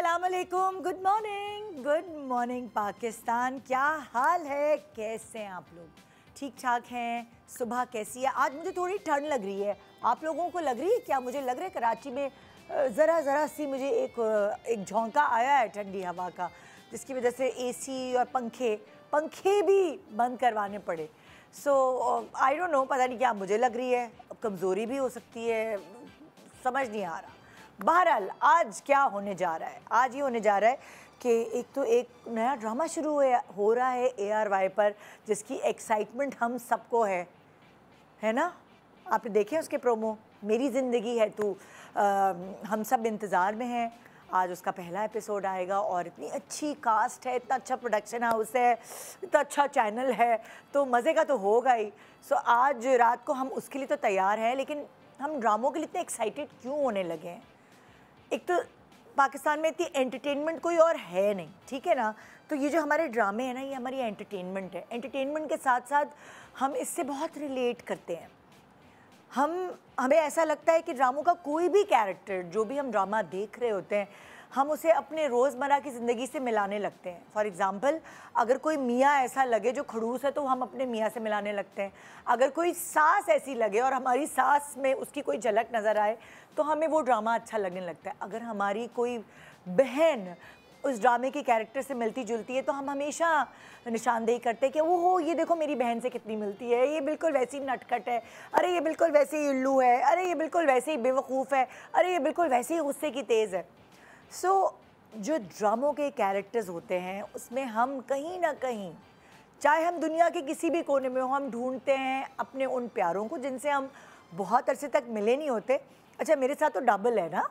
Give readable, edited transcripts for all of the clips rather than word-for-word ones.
अस्सलामुअलैकुम, good morning Pakistan. क्या हाल है, कैसे हैं आप लोग? ठीक ठाक हैं? सुबह कैसी है? आज मुझे थोड़ी ठंड लग रही है, आप लोगों को लग रही है क्या? मुझे लग रहा है कराची में ज़रा सी मुझे एक झोंका आया है ठंडी हवा का, जिसकी वजह से एसी और पंखे भी बंद करवाने पड़े। सो आई डोंट नो, पता नहीं क्या मुझे लग रही है, कमज़ोरी भी हो सकती है, समझ नहीं आ रहा। बहरहाल आज क्या होने जा रहा है? आज ये होने जा रहा है कि एक नया ड्रामा शुरू हो रहा है ARY पर, जिसकी एक्साइटमेंट हम सबको है ना? आपने देखे उसके प्रोमो, मेरी ज़िंदगी है तू। हम सब इंतज़ार में हैं। आज उसका पहला एपिसोड आएगा और इतनी अच्छी कास्ट है, इतना अच्छा प्रोडक्शन हाउस है, इतना अच्छा चैनल है, तो मज़े का तो होगा ही। सो आज रात को हम उसके लिए तो तैयार हैं, लेकिन हम ड्रामों के लिए इतने एक्साइटेड क्यों होने लगे हैं? एक तो पाकिस्तान में इतनी एंटरटेनमेंट कोई और है नहीं, ठीक है ना? तो ये जो हमारे ड्रामे हैं ना, ये हमारी एंटरटेनमेंट है। एंटरटेनमेंट के साथ साथ हम इससे बहुत रिलेट करते हैं। हमें ऐसा लगता है कि ड्रामों का कोई भी कैरेक्टर, जो भी हम ड्रामा देख रहे होते हैं, हम उसे अपने रोज़मर्रा की ज़िंदगी से मिलाने लगते हैं। फॉर एग्ज़ाम्पल, अगर कोई मियाँ ऐसा लगे जो खड़ूस है, तो हम अपने मियाँ से मिलाने लगते हैं। अगर कोई सास ऐसी लगे और हमारी सास में उसकी कोई झलक नज़र आए, तो हमें वो ड्रामा अच्छा लगने लगता है। अगर हमारी कोई बहन उस ड्रामे के कैरेक्टर से मिलती जुलती है, तो हम हमेशा निशानदेही करते हैं कि वो हो, ये देखो मेरी बहन से कितनी मिलती है, ये बिल्कुल वैसी नटखट है, अरे ये बिल्कुल वैसे ही उल्लू है, अरे ये बिल्कुल वैसे ही बेवकूफ़ है, अरे ये बिल्कुल वैसे ही गुस्से की तेज़ है। सो जो ड्रामों के कैरेक्टर्स होते हैं, उसमें हम कहीं ना कहीं, चाहे हम दुनिया के किसी भी कोने में हो, हम ढूंढते हैं अपने उन प्यारों को जिनसे हम बहुत अरसे तक मिले नहीं होते। अच्छा, मेरे साथ तो डबल है ना।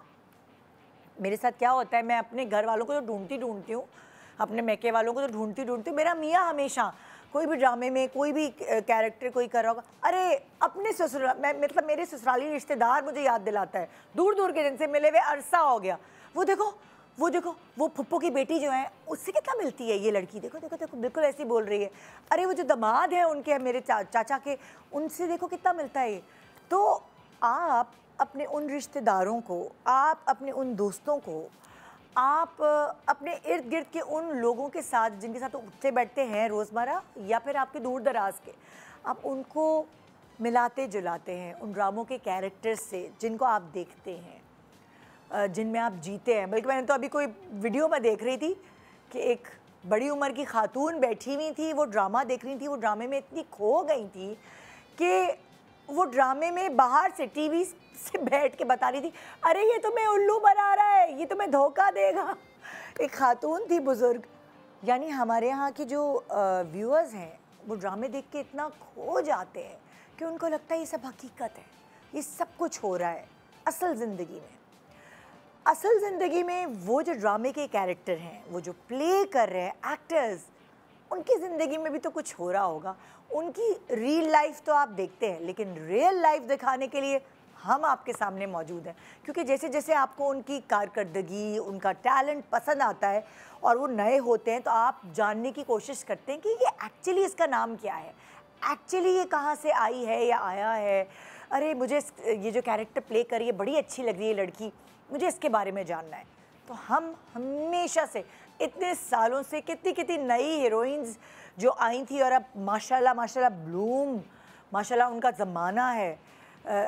मेरे साथ क्या होता है, मैं अपने घर वालों को तो ढूंढती हूँ, अपने मैके वालों को तो ढूंढती हूँ। मेरा मियाँ हमेशा कोई भी ड्रामे में कोई भी कैरेक्टर कोई कर रहा होगा, अरे अपने ससुराल, मतलब मेरे ससुराली रिश्तेदार मुझे याद दिलाता है, दूर दूर के जिनसे मिले हुए अरसा हो गया। वो देखो वो फुप्पो की बेटी जो है, उससे कितना मिलती है ये लड़की, देखो देखो देखो बिल्कुल ऐसी बोल रही है। अरे वो जो दामाद है उनके, मेरे चाचा के, उनसे देखो कितना मिलता है ये। तो आप अपने उन रिश्तेदारों को, आप अपने उन दोस्तों को, आप अपने इर्द गिर्द के उन लोगों के साथ जिनके साथ उठते बैठते हैं रोज़मर्रा, या फिर आपके दूर दराज के, आप उनको मिलाते जुलाते हैं उन ड्रामों के कैरेक्टर्स से जिनको आप देखते हैं, जिनमें आप जीते हैं। बल्कि मैंने तो अभी कोई वीडियो में देख रही थी कि एक बड़ी उम्र की खातून बैठी हुई थी, वो ड्रामा देख रही थी, वो ड्रामे में इतनी खो गई थी कि वो ड्रामे में बाहर से टीवी से बैठ के बता रही थी, अरे ये तुम्हें उल्लू बना रहा है, ये तुम्हें धोखा देगा। एक खातून थी बुज़ुर्ग। यानी हमारे यहाँ के जो व्यूअर्स हैं, वो ड्रामे देख के इतना खो जाते हैं कि उनको लगता है ये सब हकीकत है, ये सब कुछ हो रहा है असल ज़िंदगी में। असल ज़िंदगी में वो जो ड्रामे के कैरेक्टर हैं, वो जो प्ले कर रहे हैं एक्टर्स, उनकी ज़िंदगी में भी तो कुछ हो रहा होगा। उनकी रियल लाइफ तो आप देखते हैं, लेकिन रियल लाइफ दिखाने के लिए हम आपके सामने मौजूद हैं। क्योंकि जैसे जैसे आपको उनकी कारकर्दगी, उनका टैलेंट पसंद आता है और वो नए होते हैं, तो आप जानने की कोशिश करते हैं कि ये एक्चुअली इसका नाम क्या है, एक्चुअली ये कहाँ से आई है या आया है। अरे मुझे ये जो कैरेक्टर प्ले कर रही है बड़ी अच्छी लग रही है लड़की, मुझे इसके बारे में जानना है। तो हम हमेशा से, इतने सालों से, कितनी नई हीरोइंस जो आई थी और अब माशाल्लाह ब्लूम, माशाल्लाह उनका ज़माना है,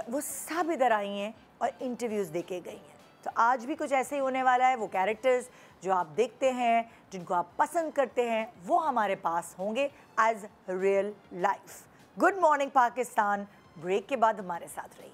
वो सब इधर आई हैं और इंटरव्यूज़ देके गई हैं। तो आज भी कुछ ऐसे ही होने वाला है। वो कैरेक्टर्स जो आप देखते हैं, जिनको आप पसंद करते हैं, वो हमारे पास होंगे as real life. Good morning Pakistan, break के बाद हमारे साथ रहिए।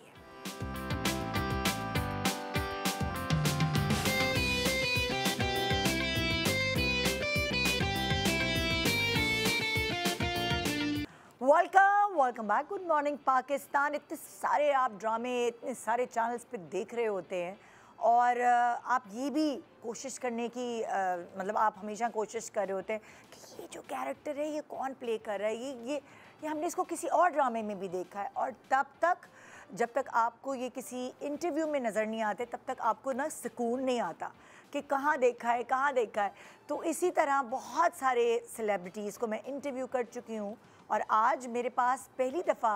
Welcome back. Good morning Pakistan. इतने सारे आप ड्रामे, इतने सारे चैनल्स पे देख रहे होते हैं और आप ये भी कोशिश करने की मतलब आप हमेशा कोशिश कर रहे होते हैं कि ये जो कैरेक्टर है ये कौन प्ले कर रहा है, ये हमने इसको किसी और ड्रामे में भी देखा है। और तब तक, जब तक आपको ये किसी इंटरव्यू में नज़र नहीं आते, तब तक आपको ना सुकून नहीं आता कि कहाँ देखा है। तो इसी तरह बहुत सारे सेलिब्रिटीज़ को मैं इंटरव्यू कर चुकी हूँ और आज मेरे पास पहली दफ़ा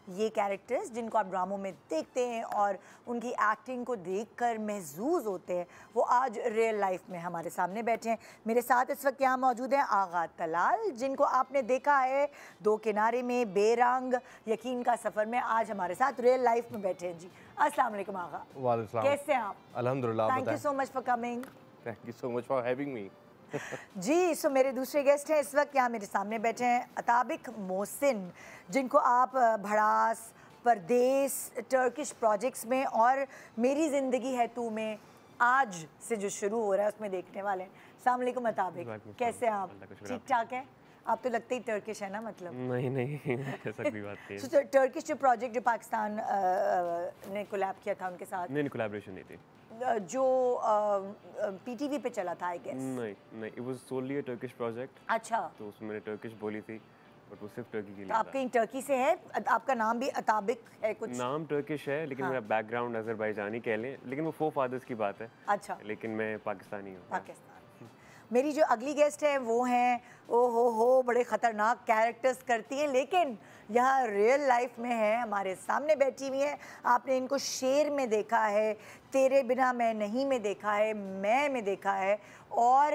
ये कैरेक्टर्स जिनको आप ड्रामों में देखते हैं और उनकी एक्टिंग को देखकर महसूस होते हैं, वो आज रियल लाइफ में हमारे सामने बैठे हैं। मेरे साथ इस वक्त यहाँ मौजूद हैं आगा तलाल, जिनको आपने देखा है दो किनारे में, बेरंग, यकीन का सफ़र में। आज हमारे साथ रियल लाइफ में बैठे हैं जी। अस्सलाम वालेकुम आगा। वालेकुम। कैसे हैं आप? अल्हम्दुलिल्लाह। Thank you so much for coming. Thank you so much for having me. जी, सो मेरे दूसरे गेस्ट हैं इस वक्त यहाँ मेरे सामने बैठे हैं अताबिक मोहसिन, जिनको आप भड़ास, परदेस, टर्किश प्रोजेक्ट्स में और मेरी ज़िंदगी है तू में आज से जो शुरू हो रहा है उसमें देखने वाले हैं। अस्सलाम वालेकुम अताबिक, कैसे हैं आप? ठीक ठाक है? आप तो लगते ही टर्किश है ना, मतलब नहीं ऐसा कोई बात नहीं। तो टर्किश जो प्रोजेक्ट जो पाकिस्तान ने कोलैब किया था उनके साथ, नहीं कोलैबोरेशन नहीं थी, जो पीटीवी पे चला था आई गेस। नहीं it was solely a Turkish project. अच्छा, तो उसमें मैंने टर्किश बोली थी, बट वो सिर्फ टर्की के लिए तो आप कहीं टर्की से है? आपका नाम भी अताबिक है कुछ? नाम टर्किश है, लेकिन हाँ। मेरा बैकग्राउंड अजरबैजानी कह लें, लेकिन वो फोर फादर्स की बात है। अच्छा, लेकिन मैं पाकिस्तानी हूँ। पाकिस्तान। मेरी जो अगली गेस्ट है वो हैं, ओ हो बड़े ख़तरनाक कैरेक्टर्स करती हैं, लेकिन यहाँ रियल लाइफ में है, हमारे सामने बैठी हुई है। आपने इनको शेर में देखा है, तेरे बिना मैं नहीं में देखा है, मैं में देखा है, और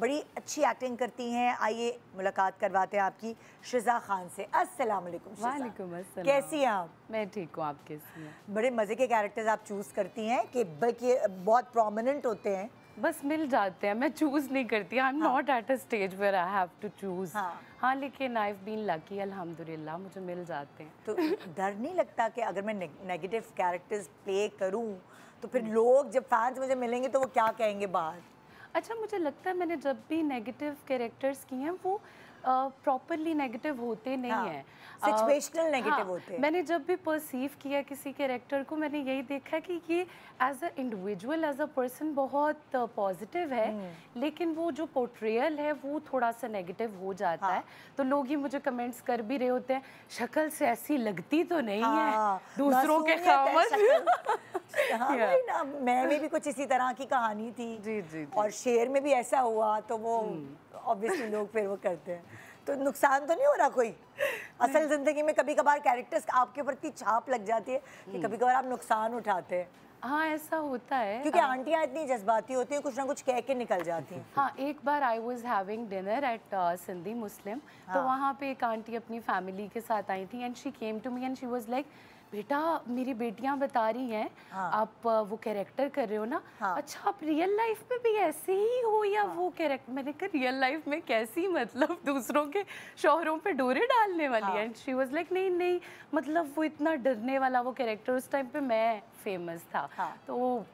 बड़ी अच्छी एक्टिंग करती हैं। आइए मुलाकात करवाते हैं आपकी शिज़ा खान से। अस्सलाम वालेकुम शिज़ा। वालेकुम अस्सलाम। कैसी हैं आप? मैं ठीक हूँ, आप कैसी हैं? बड़े मज़े के कैरेक्टर्स आप चूज़ करती हैं कि बल्कि बहुत प्रोमिनेंट होते हैं। बस मिल जाते हैं, मैं चूज़ नहीं करती। I am not at a stage where I have to choose. हाँ, लेकिन आई हैव बीन लकी, अल्हम्दुलिल्लाह, मुझे मिल जाते हैं। तो डर नहीं लगता कि अगर मैं नेगेटिव कैरेक्टर्स प्ले करूं तो फिर लोग जब फैंस मुझे मिलेंगे तो वो क्या कहेंगे बाहर? अच्छा, मुझे लगता है मैंने जब भी नेगेटिव कैरेक्टर्स किए हैं वो प्रॉपरली नेगेटिव होते नहीं हैं, सिचुएशनल नेगेटिव होते हैं। मैंने जब भी परसीव किया किसी कैरेक्टर को, मैंने यही देखा कि ये as a individual, as a person बहुत पॉजिटिव है, लेकिन वो जो पोर्ट्रेयल है वो थोड़ा सा नेगेटिव हो जाता है। तो लोग ही मुझे कमेंट्स कर भी रहे होते हैं, शक्ल से ऐसी लगती तो नहीं है दूसरों के वही ना, मैंने भी कुछ इसी तरह की कहानी थी। जी। और शेर में भी ऐसा हुआ, तो वो ऑब्वियसली लोग फिर वो करते हैं। तो नुकसान तो नहीं हो रहा कोई? असल ज़िंदगी में कभी कभार कैरेक्टर्स आपके प्रति छाप लग जाती है कि कभी कभार आप नुकसान उठाते हैं। हाँ, ऐसा होता है, क्योंकि आंटियाँ इतनी जज्बाती होती हैं, कुछ ना कुछ कह के निकल जाती हैं। हाँ, एक बार I was having dinner at Sindhi Muslim, तो वहाँ पे एक आंटी अपनी फैमिली के साथ आई थी and she came to me and she was like, बेटा मेरी बेटियां बता रही हैं आप वो कैरेक्टर कर रहे हो ना, अच्छा आप रियल लाइफ में भी ऐसे ही हो या वो कैरेक्टर? मैंने कहा रियल लाइफ में कैसी, मतलब दूसरों के शोहरों पे डोरे डालने वाली है? एंड शी वाज लाइक नहीं, मतलब वो इतना डरने वाला वो कैरेक्टर, उस टाइम पे मैं फेमस था, तो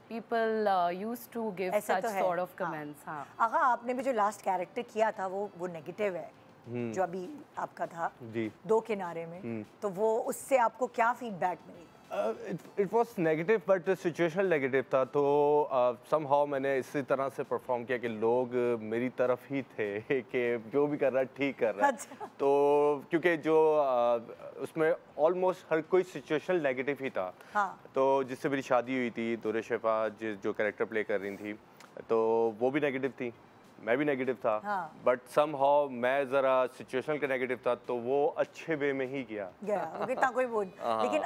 people used to give such sort of comments. हाँ, आगा आपने भी जो लास्ट कैरेक्टर किया था वो नेगेटिव है, जो अभी आपका था जी, दो किनारे में, तो वो उससे आपको क्या फीडबैक मिली? It was negative but situational negative था। तो समहाउ मैंने इसी तरह से परफॉर्म किया कि लोग मेरी तरफ ही थे कि जो भी कर रहा है ठीक कर रहा है। अच्छा। तो क्योंकि जो उसमें ऑलमोस्ट हर कोई सिचुएशनल नेगेटिव ही था। तो जिससे मेरी शादी हुई थी, दुरे शेफा जो कैरेक्टर प्ले कर रही थी, तो वो भी नेगेटिव थी, मैं भी नेगेटिव था, बट समहाउ मैं ज़रा सिचुएशनल का नेगेटिव था, तो वो अच्छे वे में ही गया कितना कोई बोल। लेकिन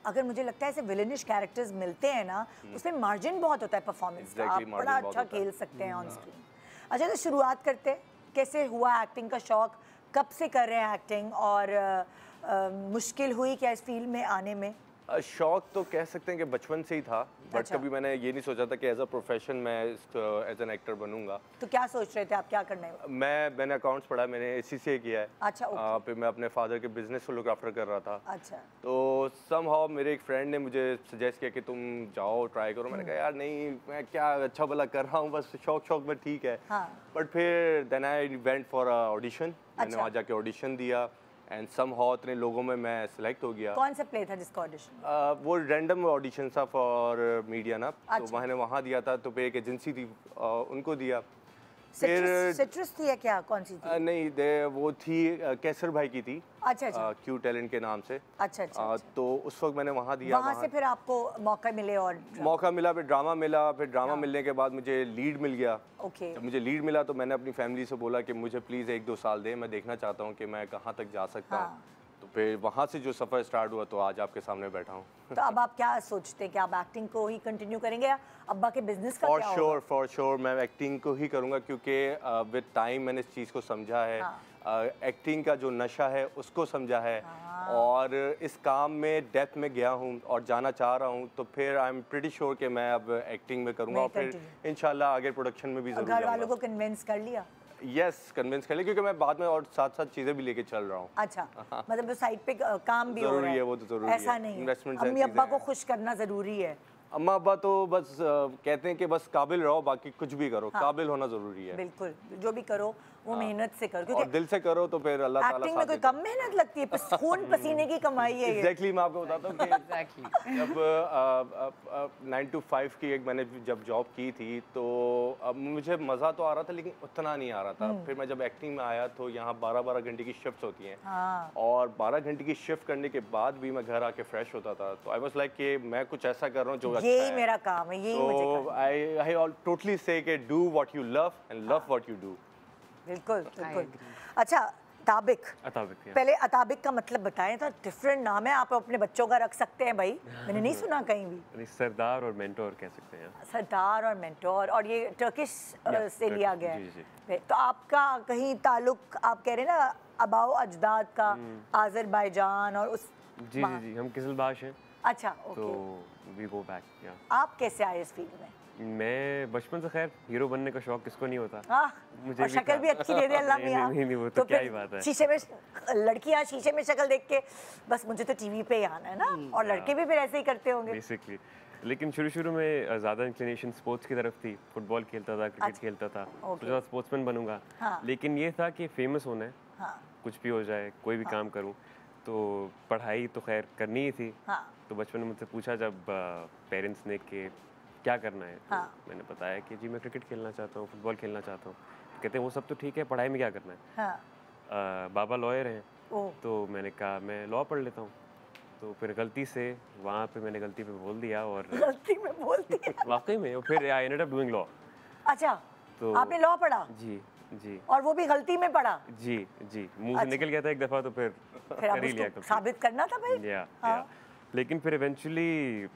अगर मुझे लगता है ऐसे विलेनिश कैरेक्टर्स मिलते हैं ना, उसमें मार्जिन बहुत होता है परफॉर्मेंस का, आप बड़ा अच्छा खेल सकते हैं ऑन स्क्रीन। अच्छा, तो शुरुआत करते हैं, कैसे हुआ एक्टिंग का शौक, कब से कर रहे हैं एक्टिंग, और मुश्किल हुई क्या इस फील्ड में आने में? शौक तो कह सकते हैं कि बचपन से ही था, बट कभी मैंने ये नहीं सोचा था कि एज अ प्रोफेशन मैं एज एन एक्टर बनूंगा। तो क्या सोच रहे थे आप, क्या करना है? मैंने अकाउंट्स पढ़ा, मैंने ACCA किया है। अच्छा, फिर मैं अपने फादर के बिजनेस को लुक आफ्टर कर रहा था। अच्छा। तो समहाउ मेरे एक फ्रेंड ने मुझे सजेस्ट किया कि तुम जाओ ट्राई करो। मैंने कहा यार नहीं, मैं क्या अच्छा भला कर रहा हूँ, बस शौक में ठीक है। बट फिर then I went for audition, मैंने वहाँ जाके ऑडिशन दिया एंड समहाउ इतने लोगों में मैं सिलेक्ट हो गया। कौन सा प्ले था जिसका ऑडिशन? वो रैंडम ऑडिशन था फॉर मीडिया ना। तो मैंने वहाँ दिया था, तो फिर एक एजेंसी थी उनको दिया। फिर सिट्रस थी या क्या, कौन सी थी? नहीं, वो थी कैसर भाई की थी। अच्छा। क्यू टैलेंट के नाम से। अच्छा। तो उस वक्त मैंने वहाँ दिया। वहाँ से फिर आपको मौका मिले? और मौका मिला, फिर ड्रामा मिला, फिर ड्रामा मिलने के बाद मुझे लीड मिल गया। ओके। जब मुझे लीड मिला तो मैंने अपनी फैमिली से बोला कि मुझे प्लीज़ 1-2 साल दे, मैं देखना चाहता हूँ कि मैं कहाँ तक जा सकता हूँ। तो फिर वहाँ से जो सफ़र स्टार्ट हुआ तो आज आपके सामने बैठा हूँ। तो अब आप क्या सोचते हैं कि आप एक्टिंग को ही कंटिन्यू करेंगे या अब्बा के बिजनेस का क्या होगा? फॉर श्योर मैं एक्टिंग को ही करूँगा, क्योंकि विद टाइम मैंने इस चीज़ को समझा है। एक्टिंग का जो नशा है उसको समझा है, और इस काम में डेप्थ में गया हूँ और जाना चाह रहा हूँ, तो फिर आई एम प्रीटी श्योर कि मैं अब एक्टिंग में करूँगा और फिर इंशाल्लाह आगे प्रोडक्शन में भी ज़रूर घर वालों को कन्विंस कर लिया? यस, कन्विंस कर लिया, क्योंकि मैं बाद में और साथ साथ चीज़ें भी लेके चल रहा हूँ। अच्छा, मतलब साइड पे काम भी हो रहा है। ज़रूरी है, वो तो ज़रूरी है। ऐसा नहीं है, इन्वेस्टमेंट अम्मी अब्बा को खुश करना ज़रूरी है। अम्मा अब्बा तो बस कहते हैं कि बस काबिल रहो, बाकी कुछ भी करो। हाँ। काबिल होना ज़रूरी है। बिल्कुल, जो भी करो वो मेहनत से करो, क्योंकि और दिल से करो तो फिर अल्लाह ताला एक्टिंग में कोई कम मेहनत लगती है, खून पसीने की कमाई है ये। एग्जैक्टली मैं आपको बताता हूँ कि जब 9 to 5 की एक मैंने जब जॉब की थी, तो अब मुझे मज़ा तो आ रहा था लेकिन उतना नहीं आ रहा था। फिर मैं जब एक्टिंग में आया तो यहाँ 12-12 घंटे की शिफ्ट्स होती हैं। हाँ। और 12 घंटे की शिफ्ट करने के बाद भी मैं घर आके फ्रेश होता था, तो आई वाज लाइक कि मैं कुछ ऐसा कर रहा हूँ जो अच्छा है। यही मेरा काम है, यही मुझे करना है। आई टोटली से कि do what you love and love what you do. बिल्कुल बिल्कुल। अच्छा, अताबिक, पहले अताबिक का मतलब बताएं। तो डिफरेंट नाम है, आप अपने बच्चों का रख सकते हैं भाई, मैंने नहीं सुना कहीं भी। सरदार और मेंटोर कह सकते हैं। सरदार और मेंटोर, और ये टर्किश से लिया गया है। तो आपका कहीं ताल्लुक, आप कह रहे हैं ना अबाओ अजदाद का, आज़रबाईजान और उस जी जी जी, हम किजलबाश हैं। अच्छा, ओके। तो वी गो बैक। या आप कैसे आए इस फील्ड में? मैं बचपन से, खैर हीरो बनने का शौक किसको नहीं होता। मुझे और शक्ल भी अच्छी दे दे अल्लाह मियां। नहीं, वो तो क्या ही बात है। शीशे में लड़कियां शीशे में शक्ल देख के बस मुझे तो टीवी पे ही आना है ना, और लड़के भी फिर ऐसे ही करते होंगे बेसिकली। लेकिन शुरू में ज़्यादा इंक्लिनेशन स्पोर्ट्स की तरफ थी। फुटबॉल खेलता था, क्रिकेट खेलता था, सोचा स्पोर्ट्समैन बनूंगा। लेकिन ये था कि फेमस होना है, कुछ भी हो जाए, कोई भी काम करूँ। तो पढ़ाई तो खैर करनी ही थी। तो बचपन में मुझसे पूछा जब पेरेंट्स ने कि क्या करना है, तो मैंने बताया कि जी मैं क्रिकेट खेलना चाहता हूँ, फुटबॉल खेलना चाहता हूँ। तो कहते हैं वो सब तो ठीक है, पढ़ाई में क्या करना है? बाबा लॉयर हैं, तो मैंने कहा मैं लॉ पढ़ लेता हूँ। तो फिर गलती से वहाँ पे मैंने गलती पे बोल दिया, और गलती में बोल दिया वाकई में। और फिर I ended up doing law. अच्छा, तो आपने लॉ पढ़ा? जी जी। और वो भी गलती में पढ़ा? जी जी, मुंह से निकल गया था एक दफा, तो फिर कर ही लिया। साबित करना था भाई। या लेकिन फिर eventually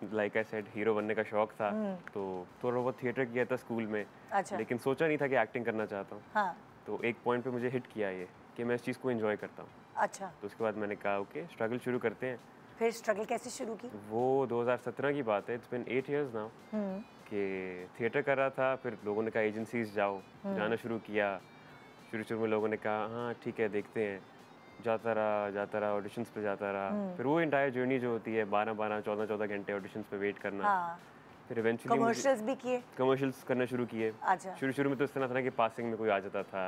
like I said, hero बनने का शौक था, तो थोड़ा बहुत थिएटर किया था स्कूल में। अच्छा। लेकिन सोचा नहीं था कि एक्टिंग करना चाहता हूँ। तो एक पॉइंट पे मुझे हिट किया ये कि मैं इस चीज़ को एंजॉय करता हूँ। अच्छा। तो उसके बाद मैंने कहा ओके, स्ट्रगल शुरू करते हैं। फिर स्ट्रगल कैसे शुरू की? वो 2017 की बात है, इट्स बीन 8 years नाउ, कि थिएटर कर रहा था। फिर लोगों ने कहा एजेंसीज जाओ, जाना शुरू किया। शुरू में लोगों ने कहा हाँ ठीक है देखते हैं, जाता रहा ऑडिशंस पे जाता रहा। फिर वो एंटायर जर्नी जो होती है 12-12, 14-14 घंटे ऑडिशंस पे वेट करना। फिर इवेंचुअली कमर्शियल्स भी किए, कमर्शियल्स करना शुरू किए। अच्छा। शुरू में तो इस तरह था कि पासिंग में कोई आ जाता था।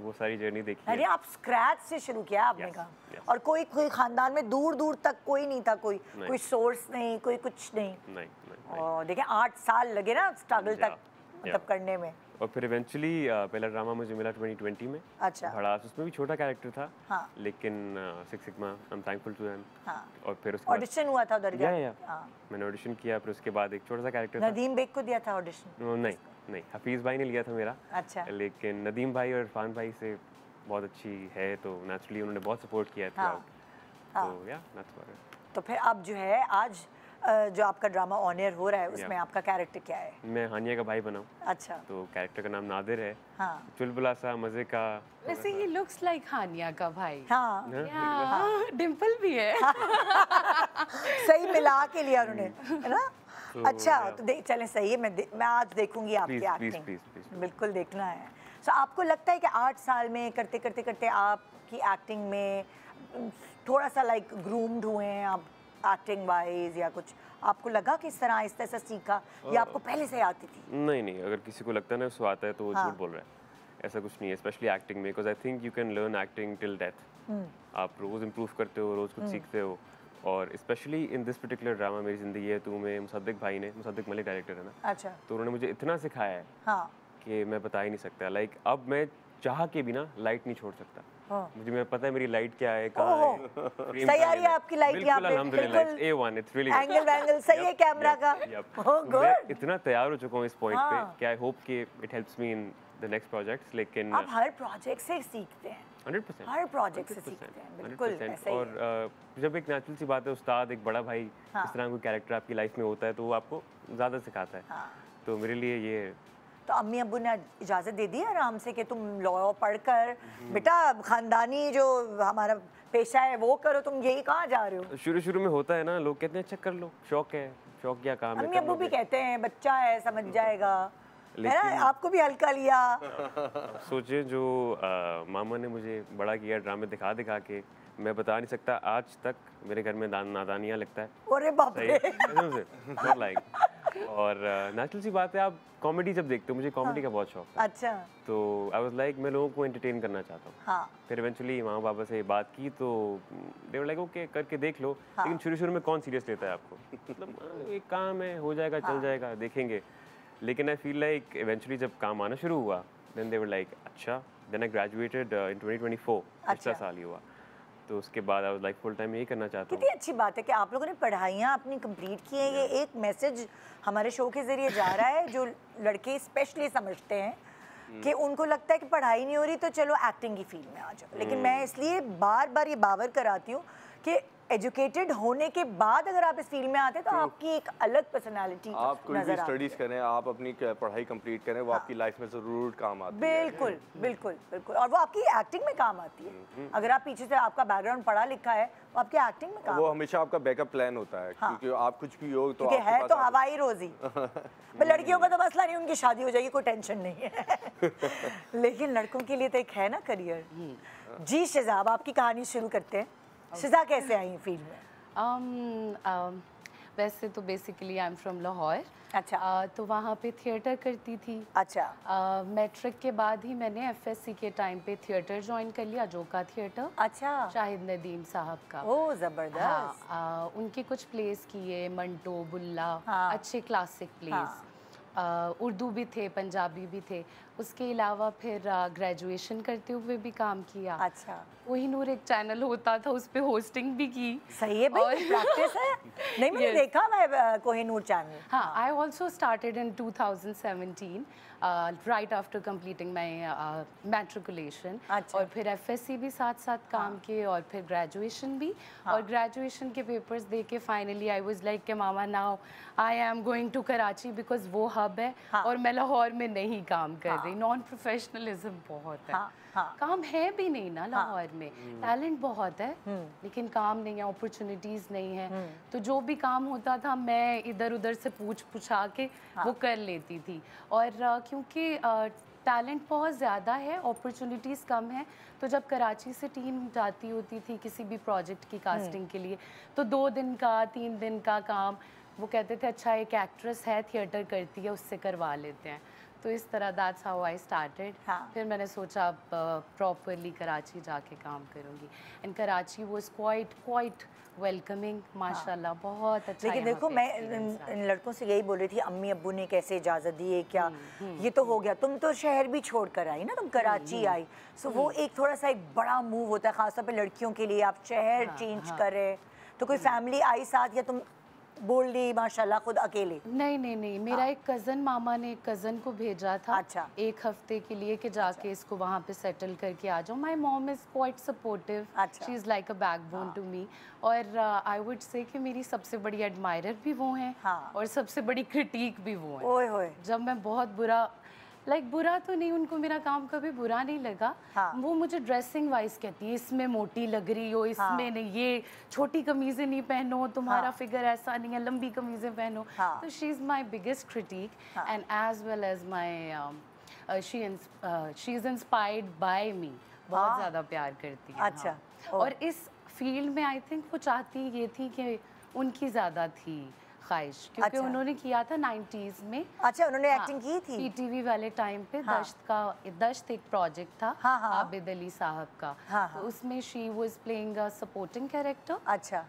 वो सारी जर्नी देखी। अरे आप स्क्रैच से शुरू किया आपने कहा। और कोई खानदान में दूर तक कोई नहीं था, कोई सोर्स नहीं, कोई कुछ नहीं। और देखिए 8 साल लगे ना स्ट्रगल तक मतलब करने में। और फिर इवेंचुअली पहला ड्रामा मुझे मिला 2020 में। अच्छा। भड़ास, उसमें भी छोटा कैरेक्टर था। लेकिन Six Sigma, I am thankful to them. और फिर उसके ऑडिशन हुआ था उधर? मैंने ऑडिशन किया, फिर उसके बाद एक छोटा सा कैरेक्टर नदीम बेग को दिया था ऑडिशन? नहीं, हफीज़ भाई ने लिया था मेरा। अच्छा। लेकिन नदीम भाई और इरफान भाई से बहुत अच्छी है, तो नेचुरली उन्होंने बहुत सपोर्ट किया था। तो या दैट्स व्हाट। तो फिर अब जो है आज जो आपका ड्रामा ऑन एयर हो रहा है उसमें आपका कैरेक्टर क्या है? मैं हानिया का भाई बना हूँ। अच्छा। तो कैरेक्टर का नाम नादिर है। चुलबुला सा, मजे का। वैसे ही लुक्स लाइक हानिया का भाई। डिम्पल भी है। सही मिला के लिया उन्होंने, है ना? अच्छा, तो चलें सही है, मैं आज देखूंगी आपकी एक्टिंग। बिल्कुल देखना है। सो आपको लगता है कि 8 साल में करते करते आपकी एक्टिंग में थोड़ा सा लाइक ग्रूम्ड हुए हैं आप एक्टिंग वाइज, या कुछ आपको लगा कि इस तरह आहिस्ता आहिस्ता सीखा, या आपको पहले से आती थी? नहीं, अगर किसी को लगता है ना उसको आता है तो वो झूठ बोल रहा है। ऐसा कुछ नहीं है, स्पेशली एक्टिंग में, because I think you can learn acting till death. आप रोज इम्प्रूव करते हो, रोज कुछ सीखते हो। और specially in this particular drama मेरी जिंदगी है तू में, मुसद्दिक भाई ने, मुसद्दिक मलिक डायरेक्टर है ना। अच्छा। तो उन्होंने मुझे इतना सिखाया है कि मैं बता ही नहीं सकता। लाइक अब मैं चाह के भी ना लाइट नहीं छोड़ सकता। मुझे मैं पता है मेरी लाइट क्या है, कहाँ है। सही आ रही है आपकी लाइट यहाँ पे, अल्हम्दुलिल्लाह A1 इट्स रियली एंगल सही है कैमरा का। मैं इतना तैयार हो चुका हूँ इस पॉइंट पे कि आई होप कि it helps me in the next projects. लेकिन आप हर प्रोजेक्ट से सीखते हैं, 100% हर प्रोजेक्ट से सीखते हैं, बिल्कुल ऐसा ही है। और जब एक नेचुरल सी बात है, उस्ताद एक बड़ा भाई इस तरह कोई कैरेक्टर आपकी लाइफ में होता है तो वो आपको ज़्यादा सिखाता है। तो मेरे लिए ये तो अम्मी अब्बू ने इजाज़त दे दी आराम से कि तुम लॉ पढ़कर बेटा ख़ानदानी जो हमारा पेशा है वो करो, तुम यही कहाँ जा रहे हो? शुरू में होता है ना, लोग कहते हैं अच्छा कर लो, शौक है, शौक क्या काम है। अम्मी अब्बू भी कहते हैं बच्चा है समझ जाएगा, है ना? आपको भी हल्का लिया। सोचे जो मामा ने मुझे बड़ा किया ड्रामे दिखा दिखा के, मैं बता नहीं सकता आज तक मेरे घर में नादानियाँ लगता है। अरे बाप रे। Not like. और नेचुरल सी बात है, आप कॉमेडी जब देखते हो, मुझे कॉमेडी का बहुत शौक है। अच्छा। तो आई वाज लाइक मैं लोगों को एंटरटेन करना चाहता हूँ। हाँ। फिर इवेंचुअली मामा पापा से बात की तो दे वर लाइक ओके करके देख लो। लेकिन शुरू में कौन सीरियस लेता है आपको, मतलब एक काम है, हो जाएगा, चल जाएगा, देखेंगे। लेकिन आई फील लाइक इवेंचुअली जब काम आना शुरू हुआ, देन दे वर लाइक अच्छा। देन आई ग्रेजुएटेड इन 2024, पिछला साल ही हुआ। तो उसके बाद आई वाज लाइक फुल टाइम यही करना चाहता हूँ। कितनी अच्छी बात है कि आप लोगों ने पढ़ाइयाँ अपनी कंप्लीट की हैं। ये एक मैसेज हमारे शो के ज़रिए जा रहा है जो लड़के स्पेशली समझते हैं कि उनको लगता है कि पढ़ाई नहीं हो रही तो चलो एक्टिंग की फील्ड में आ जाओ। लेकिन मैं इसलिए बार बार ये बावर कराती हूँ कि एजुकेटेड होने के बाद अगर आप इस फील्ड में आते हैं तो आपकी एक अलग पर्सनालिटी आप कोई भी स्टडीज करें, आप अपनी पढ़ाई कंप्लीट करें, वो आपकी लाइफ में ज़रूर काम आती है। बिल्कुल बिल्कुल बिल्कुल। और वो आपकी एक्टिंग में काम आती है। अगर आप पीछे से आपका बैकग्राउंड पढ़ा लिखा है वो आपकी एक्टिंग में काम, वो हमेशा आपका बैकअप प्लान होता है। क्योंकि आप कुछ भी हो तो है तो हवाई रोजी। पर लड़कियों का तो मसला नहीं, उनकी शादी हो जाएगी, कोई टेंशन नहीं है। लेकिन लड़कों के लिए तो एक है ना करियर। जी शिजाब, आपकी कहानी शुरू करते हैं। शिजा कैसे आई फील्ड में? वैसे तो basically I am from Lahore. अच्छा। तो वहाँ पे थिएटर करती थी। अच्छा। मैट्रिक के बाद ही मैंने एफएससी के टाइम पे थिएटर ज्वाइन कर लिया, जोका थिएटर। अच्छा। शाहिद नदीम साहब का। ओह ज़बरदस्त। हाँ, उनके कुछ प्लेस किए, मंटो, बुल्ला, अच्छे क्लासिक प्लेस। उर्दू भी थे, पंजाबी भी थे। उसके अलावा फिर ग्रेजुएशन करते हुए भी काम किया। अच्छा। कोहिनूर एक चैनल होता था, उस पे होस्टिंग भी की। सही है भाई, प्रैक्टिस है। नहीं मैंने देखा मैं कोहिनूर चैनल। हाँ, I also started in 2017 right after completing my matriculation. और फिर एफएससी भी साथ साथ काम किए और फिर ग्रेजुएशन भी। और ग्रेजुएशन के पेपर्स दे के फाइनली आई वाज लाइक कि mama now I am going to Karachi because वो हब है और मैं लाहौर में नहीं काम कर रही। नॉन प्रोफेशनलिज्म बहुत है। काम है भी नहीं ना लाहौर में, टैलेंट बहुत है लेकिन काम नहीं है, अपॉर्चुनिटीज नहीं है। तो जो भी काम होता था मैं इधर उधर से पूछा के वो कर लेती थी। और क्योंकि टैलेंट बहुत ज़्यादा है, अपॉर्चुनिटीज़ कम है, तो जब कराची से टीम जाती होती थी किसी भी प्रोजेक्ट की कास्टिंग के लिए तो 2 दिन का 3 दिन का काम वो कहते थे अच्छा एक एक्ट्रेस है थिएटर करती है उससे करवा लेते हैं। तो इस तरह दैट्स हाउ आई स्टार्टेड। फिर मैंने सोचा अब प्रॉपरली कराची जाके काम करूँगी। And Karachi was quite welcoming माशाल्लाह, बहुत अच्छा। लेकिन देखो मैं इन लड़कों से यही बोल रही थी, अम्मी अब्बू ने कैसे इजाज़त दी है क्या? ये तो हो गया, तुम तो शहर भी छोड़ कर आई ना, तुम कराची आई। सो वो एक थोड़ा सा एक बड़ा मूव होता है खासतौर पे लड़कियों के लिए। आप शहर चेंज करें तो कोई फैमिली आई साथ या तुम बोल्डली माशाल्लाह खुद अकेले? नहीं, मेरा एक कज़न, मामा ने एक कज़न को भेजा था। अच्छा। 1 हफ्ते के लिए कि जाके इसको वहाँ पे सेटल करके आ जाओ। My mom is quite supportive, she is like a backbone to me. और आई वुड से कि मेरी सबसे बड़ी एडमायरर भी वो हैं और सबसे बड़ी क्रिटिक भी वो हैं। ओए होए। जब मैं बहुत बुरा बुरा तो नहीं, उनको मेरा काम कभी बुरा नहीं लगा। वो मुझे ड्रेसिंग वाइज कहती है इसमें मोटी लग रही हो, इसमें नहीं, ये छोटी कमीज़ें नहीं पहनो, तुम्हारा फिगर ऐसा नहीं है, लंबी कमीज़ें पहनो। तो she is my biggest critic and as well as my she is inspired by me. बहुत ज़्यादा प्यार करती है। अच्छा। और इस फील्ड में आई थिंक वो चाहती ये थी कि उनकी ज़्यादा थी ख्वाहिश, क्योंकि उन्होंने किया था 90s में। अच्छा, उन्होंने एक्टिंग की थी पीटीवी वाले टाइम पे। दश्त एक प्रोजेक्ट था आबिद अली साहब का। तो उसमें she was playing a supporting character. अच्छा।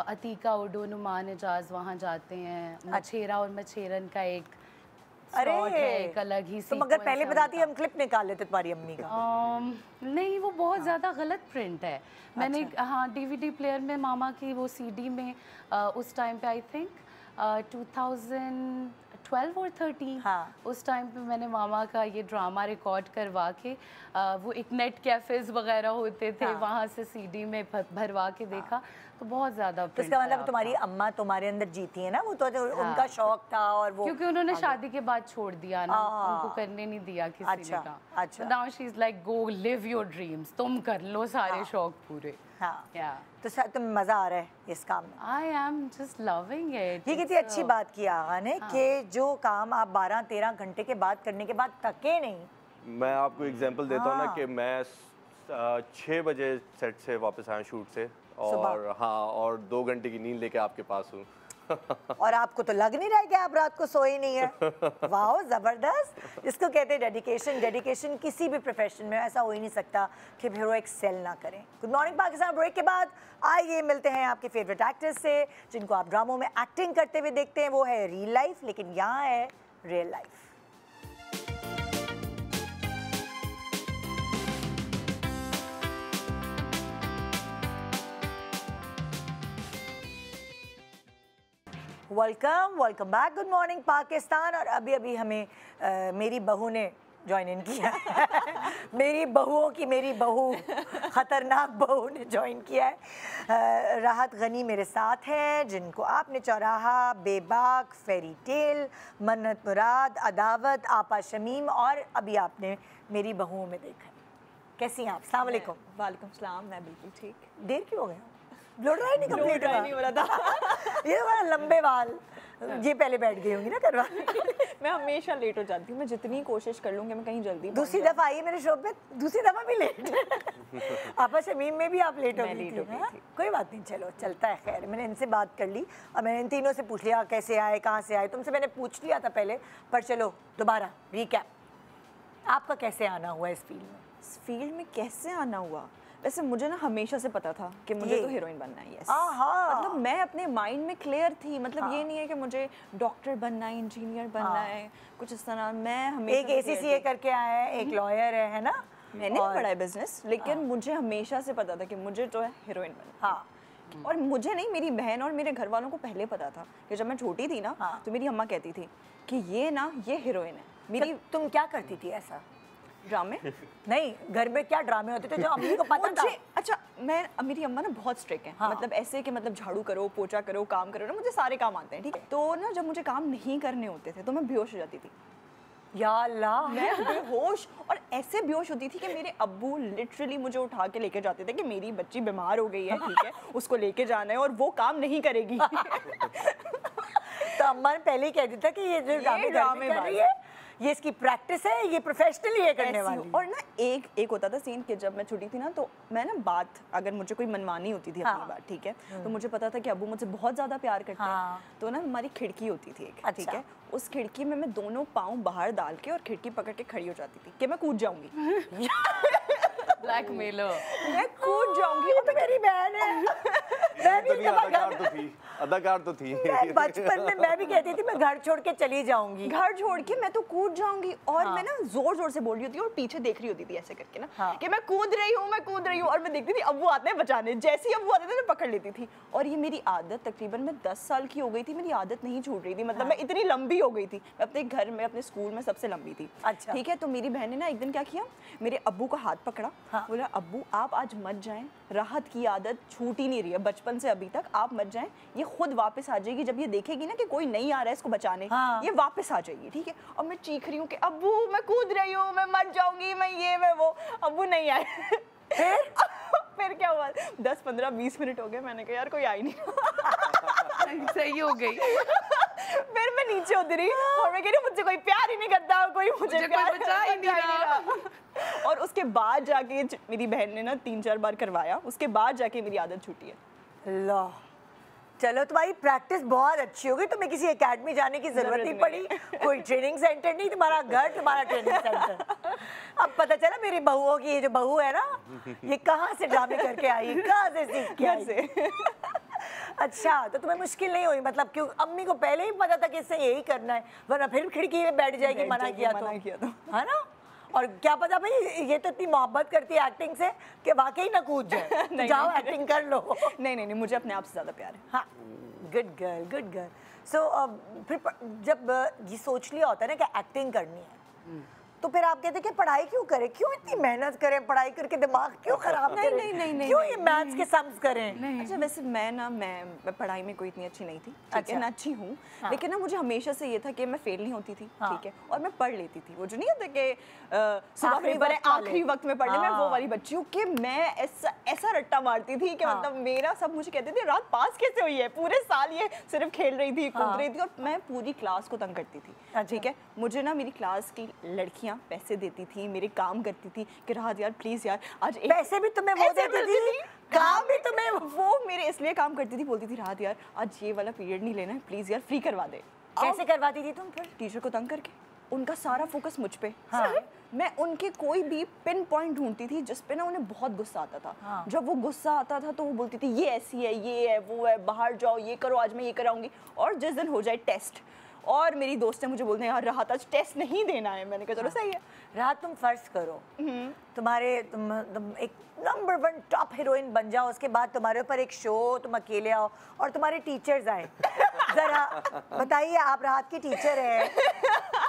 अतीका उडो, नुमान एजाज वहाँ जाते हैं, मछेरा और मछेरन का एक अरे एक अलग ही तो मगर पहले बताती हम क्लिप निकाल लेते तुम्हारी अम्मी का। नहीं वो बहुत ज़्यादा गलत प्रिंट है। मैंने हाँ डीवीडी प्लेयर में मामा की वो सीडी में उस टाइम पे आई थिंक 2012 और 13 उस टाइम पे मैंने मामा का ये ड्रामा रिकॉर्ड करवा के वो एक नेट कैफेज वगैरह होते थे वहाँ से सीडी में भरवा के देखा तो बहुत ज़्यादा। तो इसका मतलब तुम्हारी अम्मा तुम्हारे अंदर जीती है ना, वो तो उनका शौक था और वो क्योंकि उन्होंने शादी के बाद छोड़ दिया ना, उनको करने नहीं दिया किसी ने का। अच्छा now she is like go live your dreams, तुम कर लो सारे शौक पूरे। तो तुम्हें मजा आ रहा है इस काम में? I am just loving it. ये कितनी अच्छी बात की आगा ने कि जो काम आप 12-13 घंटे के बाद करने के बाद थके नहीं। मैं आपको एग्जांपल देता हूँ ना कि मैं 6 बजे सेट से वापस आया शूट से और हाँ और 2 घंटे की नींद लेके आपके पास हूँ। और आपको तो लग नहीं रहा है कि आप रात को सोए नहीं है। वाह जबरदस्त, इसको कहते हैं डेडिकेशन। डेडिकेशन किसी भी प्रोफेशन में ऐसा हो ही नहीं सकता कि फिर वो एक्सेल ना करें। गुड मॉर्निंग पाकिस्तान ब्रेक के बाद आइए मिलते हैं आपके फेवरेट एक्टर्स से जिनको आप ड्रामों में एक्टिंग करते हुए देखते हैं। वो है रियल लाइफ, लेकिन यहाँ है real life. Welcome back. Good morning Pakistan. और अभी हमें मेरी बहू ने ज्वाइन इन किया मेरी बहुओं की मेरी बहू ख़तरनाक बहू ने ज्वाइन किया है। राहत गनी मेरे साथ हैं जिनको आपने चौराहा, बेबाक, फेरी टेल, मन्नत मुराद, अदावत, आपा शमीम और अभी आपने मेरी बहुओं में देखा। कैसी हैं आप? अस्सलाम वालेकुम। वालेकुम सलाम। मैं बिल्कुल ठीक। देर क्यों हो गया? ब्लो ड्राई नहीं कंप्लीट नहीं हो रहा था। ये बड़ा लंबे बाल, ये पहले बैठ गई होंगी ना करवा। मैं हमेशा लेट हो जाती हूँ, मैं जितनी कोशिश कर लूँगी मैं कहीं जल्दी। दूसरी दफ़ा आई है मेरे शो पे, दूसरी दफ़ा भी लेट। आपा शमीम में भी आप लेट हो गई थी। कोई बात नहीं, चलो चलता है। खैर मैंने इनसे बात कर ली और मैंने इन तीनों से पूछ लिया कैसे आए, कहाँ से आए। तुमसे मैंने पूछ लिया था पहले, पर चलो दोबारा रिकैप। आपका कैसे आना हुआ इस फील्ड में? इस फील्ड में कैसे आना हुआ? वैसे मुझे ना हमेशा से पता था कि मुझे तो हीरोइन बनना है। यस, मतलब मैं अपने माइंड में क्लियर थी। मतलब ये नहीं है कि मुझे डॉक्टर बनना है, इंजीनियर बनना है, कुछ इस तरह। मैं हमेशा एक ACCA करके आया है, एक लॉयर है ना? मैंने पढ़ा है बिजनेस, लेकिन मुझे हमेशा से पता था कि मुझे जो है हीरोइन बनना है। और मुझे नहीं, मेरी बहन और मेरे घर वालों को पहले पता था कि जब मैं छोटी थी ना तो मेरी अम्मा कहती थी कि ये हीरोइन है मेरी। तुम क्या करती थी ऐसा? ड्रामे? नहीं, घर में क्या ड्रामे होते थे जो अम्मी को पता था? अच्छा, मेरी अम्मा ना बहुत स्ट्रिक्ट है। मतलब ऐसे कि मतलब झाड़ू करो, पोछा करो, काम करो ना, मुझे सारे काम आते हैं, ठीक है। तो ना जब मुझे काम नहीं करने होते थे तो मैं बेहोश हो जाती थी। या अल्लाह, मैं बेहोश, और ऐसे बेहोश होती थी कि मेरे अब्बू लिटरली मुझे उठा के लेके जाते थे कि मेरी बच्ची बीमार हो गई है, ठीक है, उसको लेके जाना है और वो काम नहीं करेगी। तो अम्मा ने पहले ही कह दिया था कि ये जो ड्रामे कर रही है ये इसकी प्रैक्टिस है, ये प्रोफेशनली ये करने वाली। और ना एक होता था सीन कि जब मैं छोटी थी ना तो मैं ना बात अगर मुझे कोई मनवानी होती थी अपनी बात, ठीक है, तो मुझे पता था कि अब्बू मुझसे बहुत ज़्यादा प्यार करते हैं। तो ना हमारी खिड़की होती थी एक, ठीक है, उस खिड़की में मैं दोनों पाँव बाहर डाल के और खिड़की पकड़ के खड़ी हो जाती थी कि मैं कूद जाऊंगी। ब्लैकमेलर, मैं कूद जाऊंगी। वो तो मेरी बहन है। मैं भी अदाकार तो थी। बचपन में मैं भी कहती थी मैं घर छोड़ के चली जाऊंगी। घर छोड़ के मैं तो कूद जाऊंगी। और मैं ना जोर जोर से बोल रही होती और पीछे देख रही होती थी ऐसे करके ना कि मैं कूद रही हूँ। और मैं देखती थी अब्बू आते हैं बचाने, जैसे ही अब्बू आते थे मैं पकड़ लेती थी। और ये मेरी आदत तकरीबन मैं 10 साल की हो गई थी, मेरी आदत नहीं छूट रही थी। मतलब मैं इतनी लंबी हो गई थी, मैं अपने घर में अपने स्कूल में सबसे लंबी थी। अच्छा, ठीक है। तो मेरी बहन ने ना एक दिन क्या किया, मेरे अब्बू का हाथ पकड़ा, बोला अब्बू आप आज मत जाएं, राहत की आदत छूट ही नहीं रही है बचपन से अभी तक, आप मत जाएं, ये खुद वापस आ जाएगी। जब ये देखेगी ना कि कोई नहीं आ रहा है इसको बचाने, ये वापस आ जाएगी, ठीक है। और मैं चीख रही हूँ कि अब्बू मैं कूद रही हूँ, मैं मर जाऊंगी, मैं ये मैं वो। अब्बू नहीं आए। फिर क्या हुआ, 10, 15, 20 मिनट हो गए, मैंने कहा यार कोई आई नहीं। सही हो गई। फिर मैं नीचे उतरी और मैं कह रही मुझसे कोई प्यार ही नहीं करता, कोई मुझे प्यार बचा ही नहीं रहा। और उसके बाद जाके मेरी बहन ने ना 3-4 बार करवाया, उसके बाद जाके मेरी आदत छूटी है। लो चलो, तुम्हारी प्रैक्टिस बहुत अच्छी हो गई, तुम्हें किसी एकेडमी जाने की जरूरत नहीं पड़ी, कोई ट्रेनिंग सेंटर नहीं, तुम्हारा घर तुम्हारा ट्रेनिंग सेंटर। अब पता चला मेरी बहुओं की, ये जो बहू है ना, ये कहाँ से ड्रामे करके आई, कहाँ से सीख के आई। अच्छा, तो तुम्हें मुश्किल नहीं हुई, मतलब क्यों अम्मी को पहले ही पता था कि इससे यही करना है, वरना फिर खिड़की में बैठ जाएगी मना किया तो, है ना? और क्या पता भाई ये तो इतनी मोहब्बत करती है एक्टिंग से कि वाकई ना कूद जाए। तो जाओ एक्टिंग कर लो। नहीं, मुझे अपने आप से ज़्यादा प्यार है। हाँ, गुड गर्ल, गुड गर्ल। सो फिर जब ये सोच लिया होता है ना कि एक्टिंग करनी है, तो फिर आप कहते हैं कि पढ़ाई क्यों करें, क्यों इतनी मेहनत करें, पढ़ाई करके दिमाग क्यों खराब करें? नहीं, क्यों ये मैथ्स के सम्स करें? अच्छा, वैसे मैं पढ़ाई में कोई इतनी अच्छी नहीं थी, ठीक है ना, अच्छी हूँ, लेकिन ना मुझे हमेशा से ये था कि मैं फेल नहीं होती थी, ठीक है, और मैं पढ़ लेती थी। वो जो नहीं होता कि सुबह पेपर है आखिरी वक्त में पढ़ने, मैं वो वाली बच्ची हूँ कि मैं ऐसा रट्टा मारती थी कि मतलब मेरा सब मुझे कहते थे रात पास कैसे हुई है, पूरे साल ये सिर्फ खेल रही थी, कूद रही थी, और मैं पूरी क्लास को तंग करती थी, ठीक है। मुझे ना मेरी क्लास की लड़कियां पैसे देती थी, मेरे काम करती थी कि राहत यार प्लीज यार आज पैसे भी तुम्हें वो देती थी, काम भी तुम्हें वो मेरे इसलिए काम करती थी, बोलती थी राहत यार आज ये वाला पीरियड नहीं लेना है, प्लीज यार फ्री करवा दे। कैसे करवाती थी तुम फिर? टीचर को तंग करके, उनका सारा फोकस मुझ पे। मैं उनके कोई भी पिन पॉइंट ढूंढती थी जिस पे ना उन्हें बहुत गुस्सा आता था। जब वो गुस्सा आता था तो वो बोलती थी ये ऐसी है, ये है, वो है, बाहर जाओ, ये करो, आज मैं ये कराऊंगी। और जिस दिन हो जाए टेस्ट और मेरी दोस्त है मुझे बोलते हैं यार राहत आज टेस्ट नहीं देना है, मैंने कहा चलो सही है। राहत तुम फर्ज करो तुम एक नंबर 1 टॉप हीरोइन बन जाओ, उसके बाद तुम्हारे ऊपर एक शो, तुम अकेले आओ और तुम्हारे टीचर्स आए, जरा बताइए आप राहत की टीचर है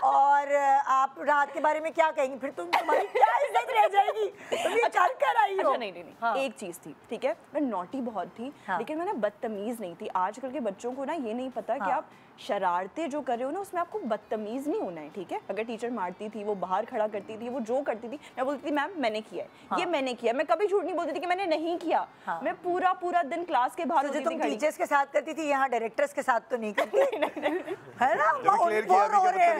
और आप राहत के बारे में क्या कहेंगी? फिर तुम्हारी क्या इज्जत रह जाएगी? तुम ये चल कर आई हो। अच्छा नहीं, एक चीज थी, ठीक है, मैं नॉटी बहुत थी, लेकिन मैं ना बदतमीज नहीं थी। आजकल के बच्चों को ना ये नहीं पता कि आप शरारतें जो कर रहे हो ना उसमें आपको बदतमीज नहीं होना है, ठीक है। अगर टीचर मारती थी, वो बाहर खड़ा करती थी, वो जो करती थी, मैं बोलती थी मैम मैंने किया है, ये मैंने किया। मैं कभी झूठ नहीं बोलती थी कि मैंने नहीं किया। मैं पूरा दिन क्लास के बाहर होती थी। तुम टीचर्स के साथ करती थी, यहाँ डायरेक्टर्स के साथ तो नहीं करती है ना? वो रो रहे हैं,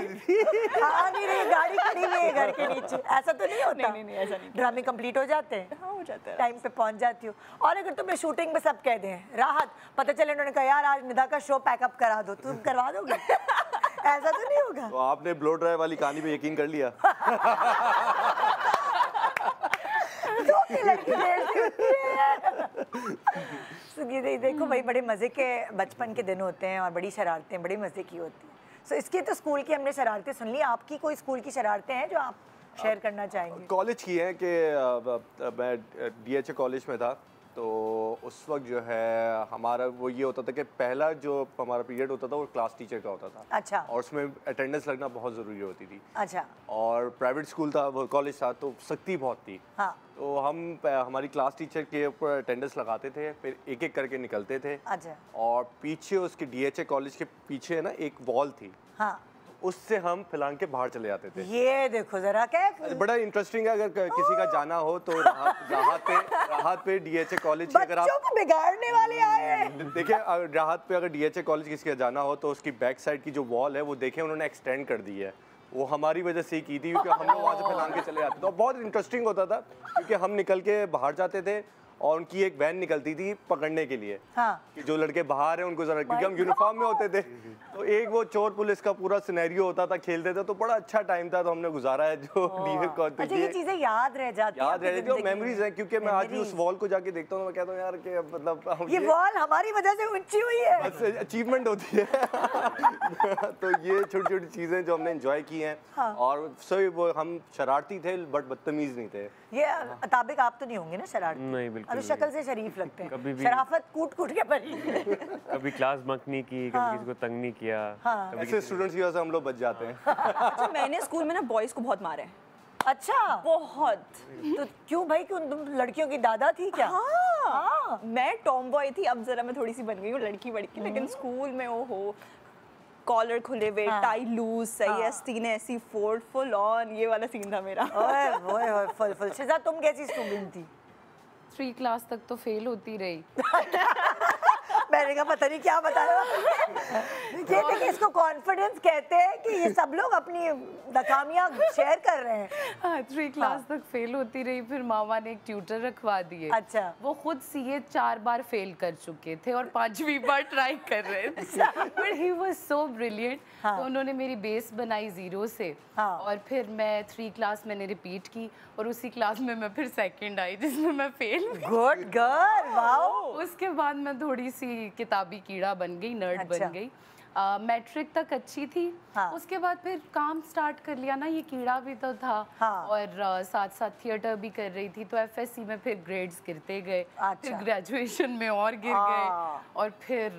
हाँ नहीं गाड़ी खड़ी हुई है घर के नीचे, ऐसा तो नहीं होता? नहीं ऐसा नहीं। ड्रामे कंप्लीट हो जाते हैं? हाँ हो जाता है, टाइम पे पहुंच जाती हो। और अगर तुम्हें शूटिंग में सब कह दें राहत, पता चले उन्होंने कहा यार आज निदा का शो पैकअप करा दो, तुम करवा दोगे? ऐसा तो नहीं होगा? तो आपने ब्लो ड्राई वाली कहानी पे यकीन कर लिया? देखो भाई बड़े मजे के बचपन के दिन होते हैं और बड़ी शरारतें बड़े मजे की होती हैं। सो इसकी तो स्कूल की हमने शरारतें सुन ली, आपकी कोई स्कूल की शरारतें हैं जो आप शेयर करना चाहेंगे? कॉलेज की है कि मैं DHA कॉलेज में था, तो उस वक्त जो है हमारा वो ये होता था कि पहला जो हमारा पीरियड होता था वो क्लास टीचर का होता था। अच्छा। और उसमें अटेंडेंस लगना बहुत ज़रूरी होती थी। अच्छा। और प्राइवेट स्कूल था, वो कॉलेज था, तो सख्ती बहुत थी। हाँ। तो हमारी क्लास टीचर के ऊपर अटेंडेंस लगाते थे, फिर एक एक करके निकलते थे। अच्छा। और पीछे उसके DHA कॉलेज के पीछे ना एक वॉल थी। हाँ। उससे हम फिलांग के बाहर चले जाते थे। ये देखो जरा, क्या बड़ा इंटरेस्टिंग है, अगर किसी का जाना हो तो राहत पे DHA कॉलेज की अगर आप बच्चों को बिगाड़ने वाले आए हैं। देखिए राहत पे अगर DHA कॉलेज किसी का जाना हो तो उसकी बैक साइड की जो वॉल है वो देखें उन्होंने एक्सटेंड कर दी है, वो हमारी वजह से ही की थी, क्योंकि हम लोग वहाँ से फैलान के चले जाते थे। तो बहुत इंटरेस्टिंग होता था क्योंकि हम निकल के बाहर जाते थे और उनकी एक वैन निकलती थी पकड़ने के लिए। हाँ। कि जो लड़के बाहर हैं उनको जरा, क्योंकि हम यूनिफॉर्म में होते थे, तो एक वो चोर पुलिस का पूरा सिनेरियो होता था, खेलते थे, तो बड़ा अच्छा टाइम था। तो हमने गुजारा है जो अच्छा, ये चीजें याद रह जाती है और मेमोरीज है, क्योंकि मैं आज भी उस वॉल को जाके देखता हूँ, मैं कहता हूँ यार कि मतलब ये वॉल हमारी वजह से ऊंची हुई है, बस अचीवमेंट होती है। तो ये छोटी छोटी चीजें जो हमने एंजॉय की हैं। हाँ। और सभी वो हम शरारती थे बट बदतमीज नहीं थे। ये अताबिक आप तो नहीं होंगे ना शरारती? नहीं बिल्कुल। अरे शक्ल से शरीफ लगते हैं। कभी भी शराफत कूट कूट के भरी। कभी क्लास बंक नहीं की, कभी किसी को तंग नहीं किया। हाँ। ऐसे स्टूडेंट्स की वजह से हम लोग बच जाते हैं। अच्छा, मैंने स्कूल में ना बॉयज को बहुत मारा है। अच्छा, बहुत। तो क्यों भाई, क्यों तुम लड़कियों की दादा थी क्या? हाँ। मैं टॉम बॉय थी, अब जरा मैं थोड़ी सी बन गई हूँ लड़की बड़की, लेकिन स्कूल में वो हो कॉलर खुले हुए, टाई लूज, सही है, सीने ऐसी फोल्ड, फुल ऑन, ये वाला सीन था मेरा। ओए फुल। शिजा तुम कैसी स्टूडेंट थी? 3 क्लास तक तो फेल होती रही। मैंने कहा पता नहीं क्या बता रहा है। इसको कॉन्फिडेंस कहते हैं कि ये सब लोग अपनी नाकामियां शेयर कर रहे हैं। हाँ, 3 क्लास तक फेल होती रही, फिर मामा ने एक ट्यूटर रखवा दिए। अच्छा। वो खुद CA 4 बार फेल कर चुके थे और 5वीं बार ट्राई कर रहे थे, but he was so brilliant. तो उन्होंने मेरी बेस बनाई 0 से। हाँ। और फिर मैं 3 क्लास मैंने रिपीट की और उसी क्लास में मैं फिर सेकंड आई जिसमें मैं फेल। Good girl, wow. उसके बाद मैं थोड़ी सी किताबी कीड़ा बन गई, नर्ड बन गई। मैट्रिक तक अच्छी थी। उसके बाद फिर काम स्टार्ट कर लिया ना, ये कीड़ा भी तो था। और साथ साथ थिएटर भी कर रही थी, तो एफएससी में फिर ग्रेड्स गिरते गए। फिर ग्रेजुएशन में और गिर गए, और फिर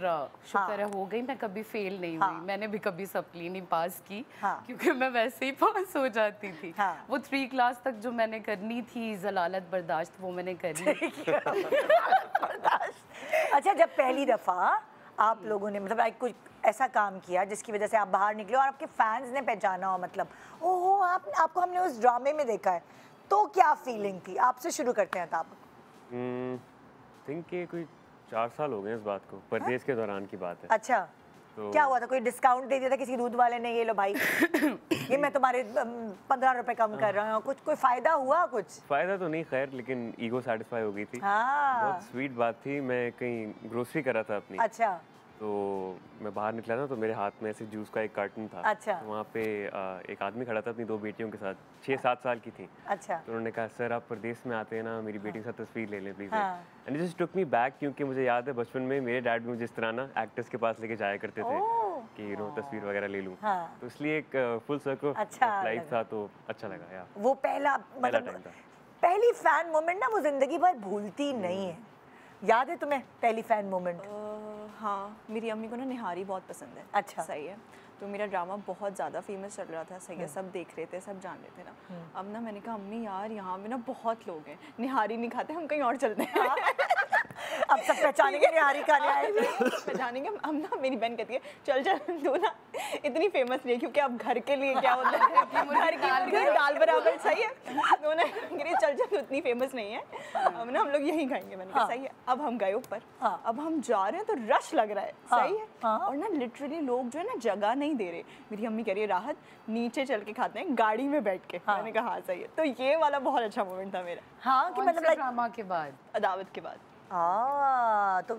शुक्र है हो गई, मैं कभी फेल नहीं हुई। मैंने भी कभी सप्ली नहीं पास की, क्योंकि मैं वैसे ही पास हो जाती थी। वो 3 क्लास तक जो मैंने करनी थी जलालत बर्दाश्त, वो मैंने कर ली। अच्छा, जब पहली दफा आप लोगों ने मतलब कुछ ऐसा काम किया जिसकी वजह से आप बाहर निकले और आपके फैंस ने पहचाना हो, मतलब ओहो आपको हमने उस ड्रामे में देखा है, तो क्या फीलिंग थी? आपसे शुरू करते हैं ताब। थिंक कि कोई 4 साल हो गए इस बात को, परदेश के दौरान की बात है। अच्छा, तो क्या हुआ था? कोई डिस्काउंट दे दिया था किसी दूध वाले ने, ये लो भाई ये मैं तुम्हारे 15 रुपए कम कर रहा हूँ, कुछ कोई फायदा हुआ? कुछ फायदा तो नहीं खैर, लेकिन ईगो सेटिस्फाई हो गई थी। बहुत स्वीट बात थी। मैं कहीं ग्रोसरी कर रहा था अपनी। अच्छा। तो मैं बाहर निकला था, तो मेरे हाथ में ऐसे जूस का एक कार्टन था। अच्छा। तो वहाँ पे एक आदमी खड़ा था अपनी 2 बेटियों के साथ, 6-7 साल की थी। अच्छा। तो उन्होंने कहा, सर आप परदेश में आते हैं ना, मेरी बेटी के साथ तस्वीर ले लें please. And it just took me back, क्योंकि मुझे याद है बचपन में मेरे डैड भी मुझे इस तरह ना एक्टर्स के पास लेके जाया करते थे कि तस्वीर वगैरह ले लूं। तो इसलिए एक फुल सर्कल लाइफ था, तो अच्छा लगा यार। वो पहला मतलब पहली फैन मोमेंट ना, वो जिंदगी भर भूलती नहीं है। याद है तुम्हें पहली फैन मोमेंट? हाँ, मेरी अम्मी को ना निहारी बहुत पसंद है। अच्छा, सही है। तो मेरा ड्रामा बहुत ज़्यादा फेमस चल रहा था, सही है, सब देख रहे थे, सब जान रहे थे ना। अब ना मैंने कहा, अम्मी यार यहाँ पे ना बहुत लोग हैं, निहारी नहीं खाते, हम कहीं और चलते हैं। अब सब पहचानेंगे निहारी खाने आएंगे, पहचानेंगे। अब ना मेरी बहन कहती है, चल चल तू ना इतनी फेमस नहीं है, क्योंकि अब घर के लिए क्या होता है, घर की दाल बराबर, सही है। तो ना चल चल इतनी फेमस नहीं है, अब ना हम लोग यहीं खाएंगे। मैंने कहा सही है। अब हम गए ऊपर, अब हम जा रहे हैं तो रश लग रहा है, सही है। और ना लिटरली लोग जो है ना जगह नहीं दे रहे। मेरी अम्मी कह रही है, राहत नीचे चल के खाते हैं गाड़ी में बैठ के। मैंने कहा हाँ सही है। तो ये वाला बहुत अच्छा मोमेंट था मेरा। हाँ, कि मतलब ड्रामा के बाद, अदावत के बाद। तो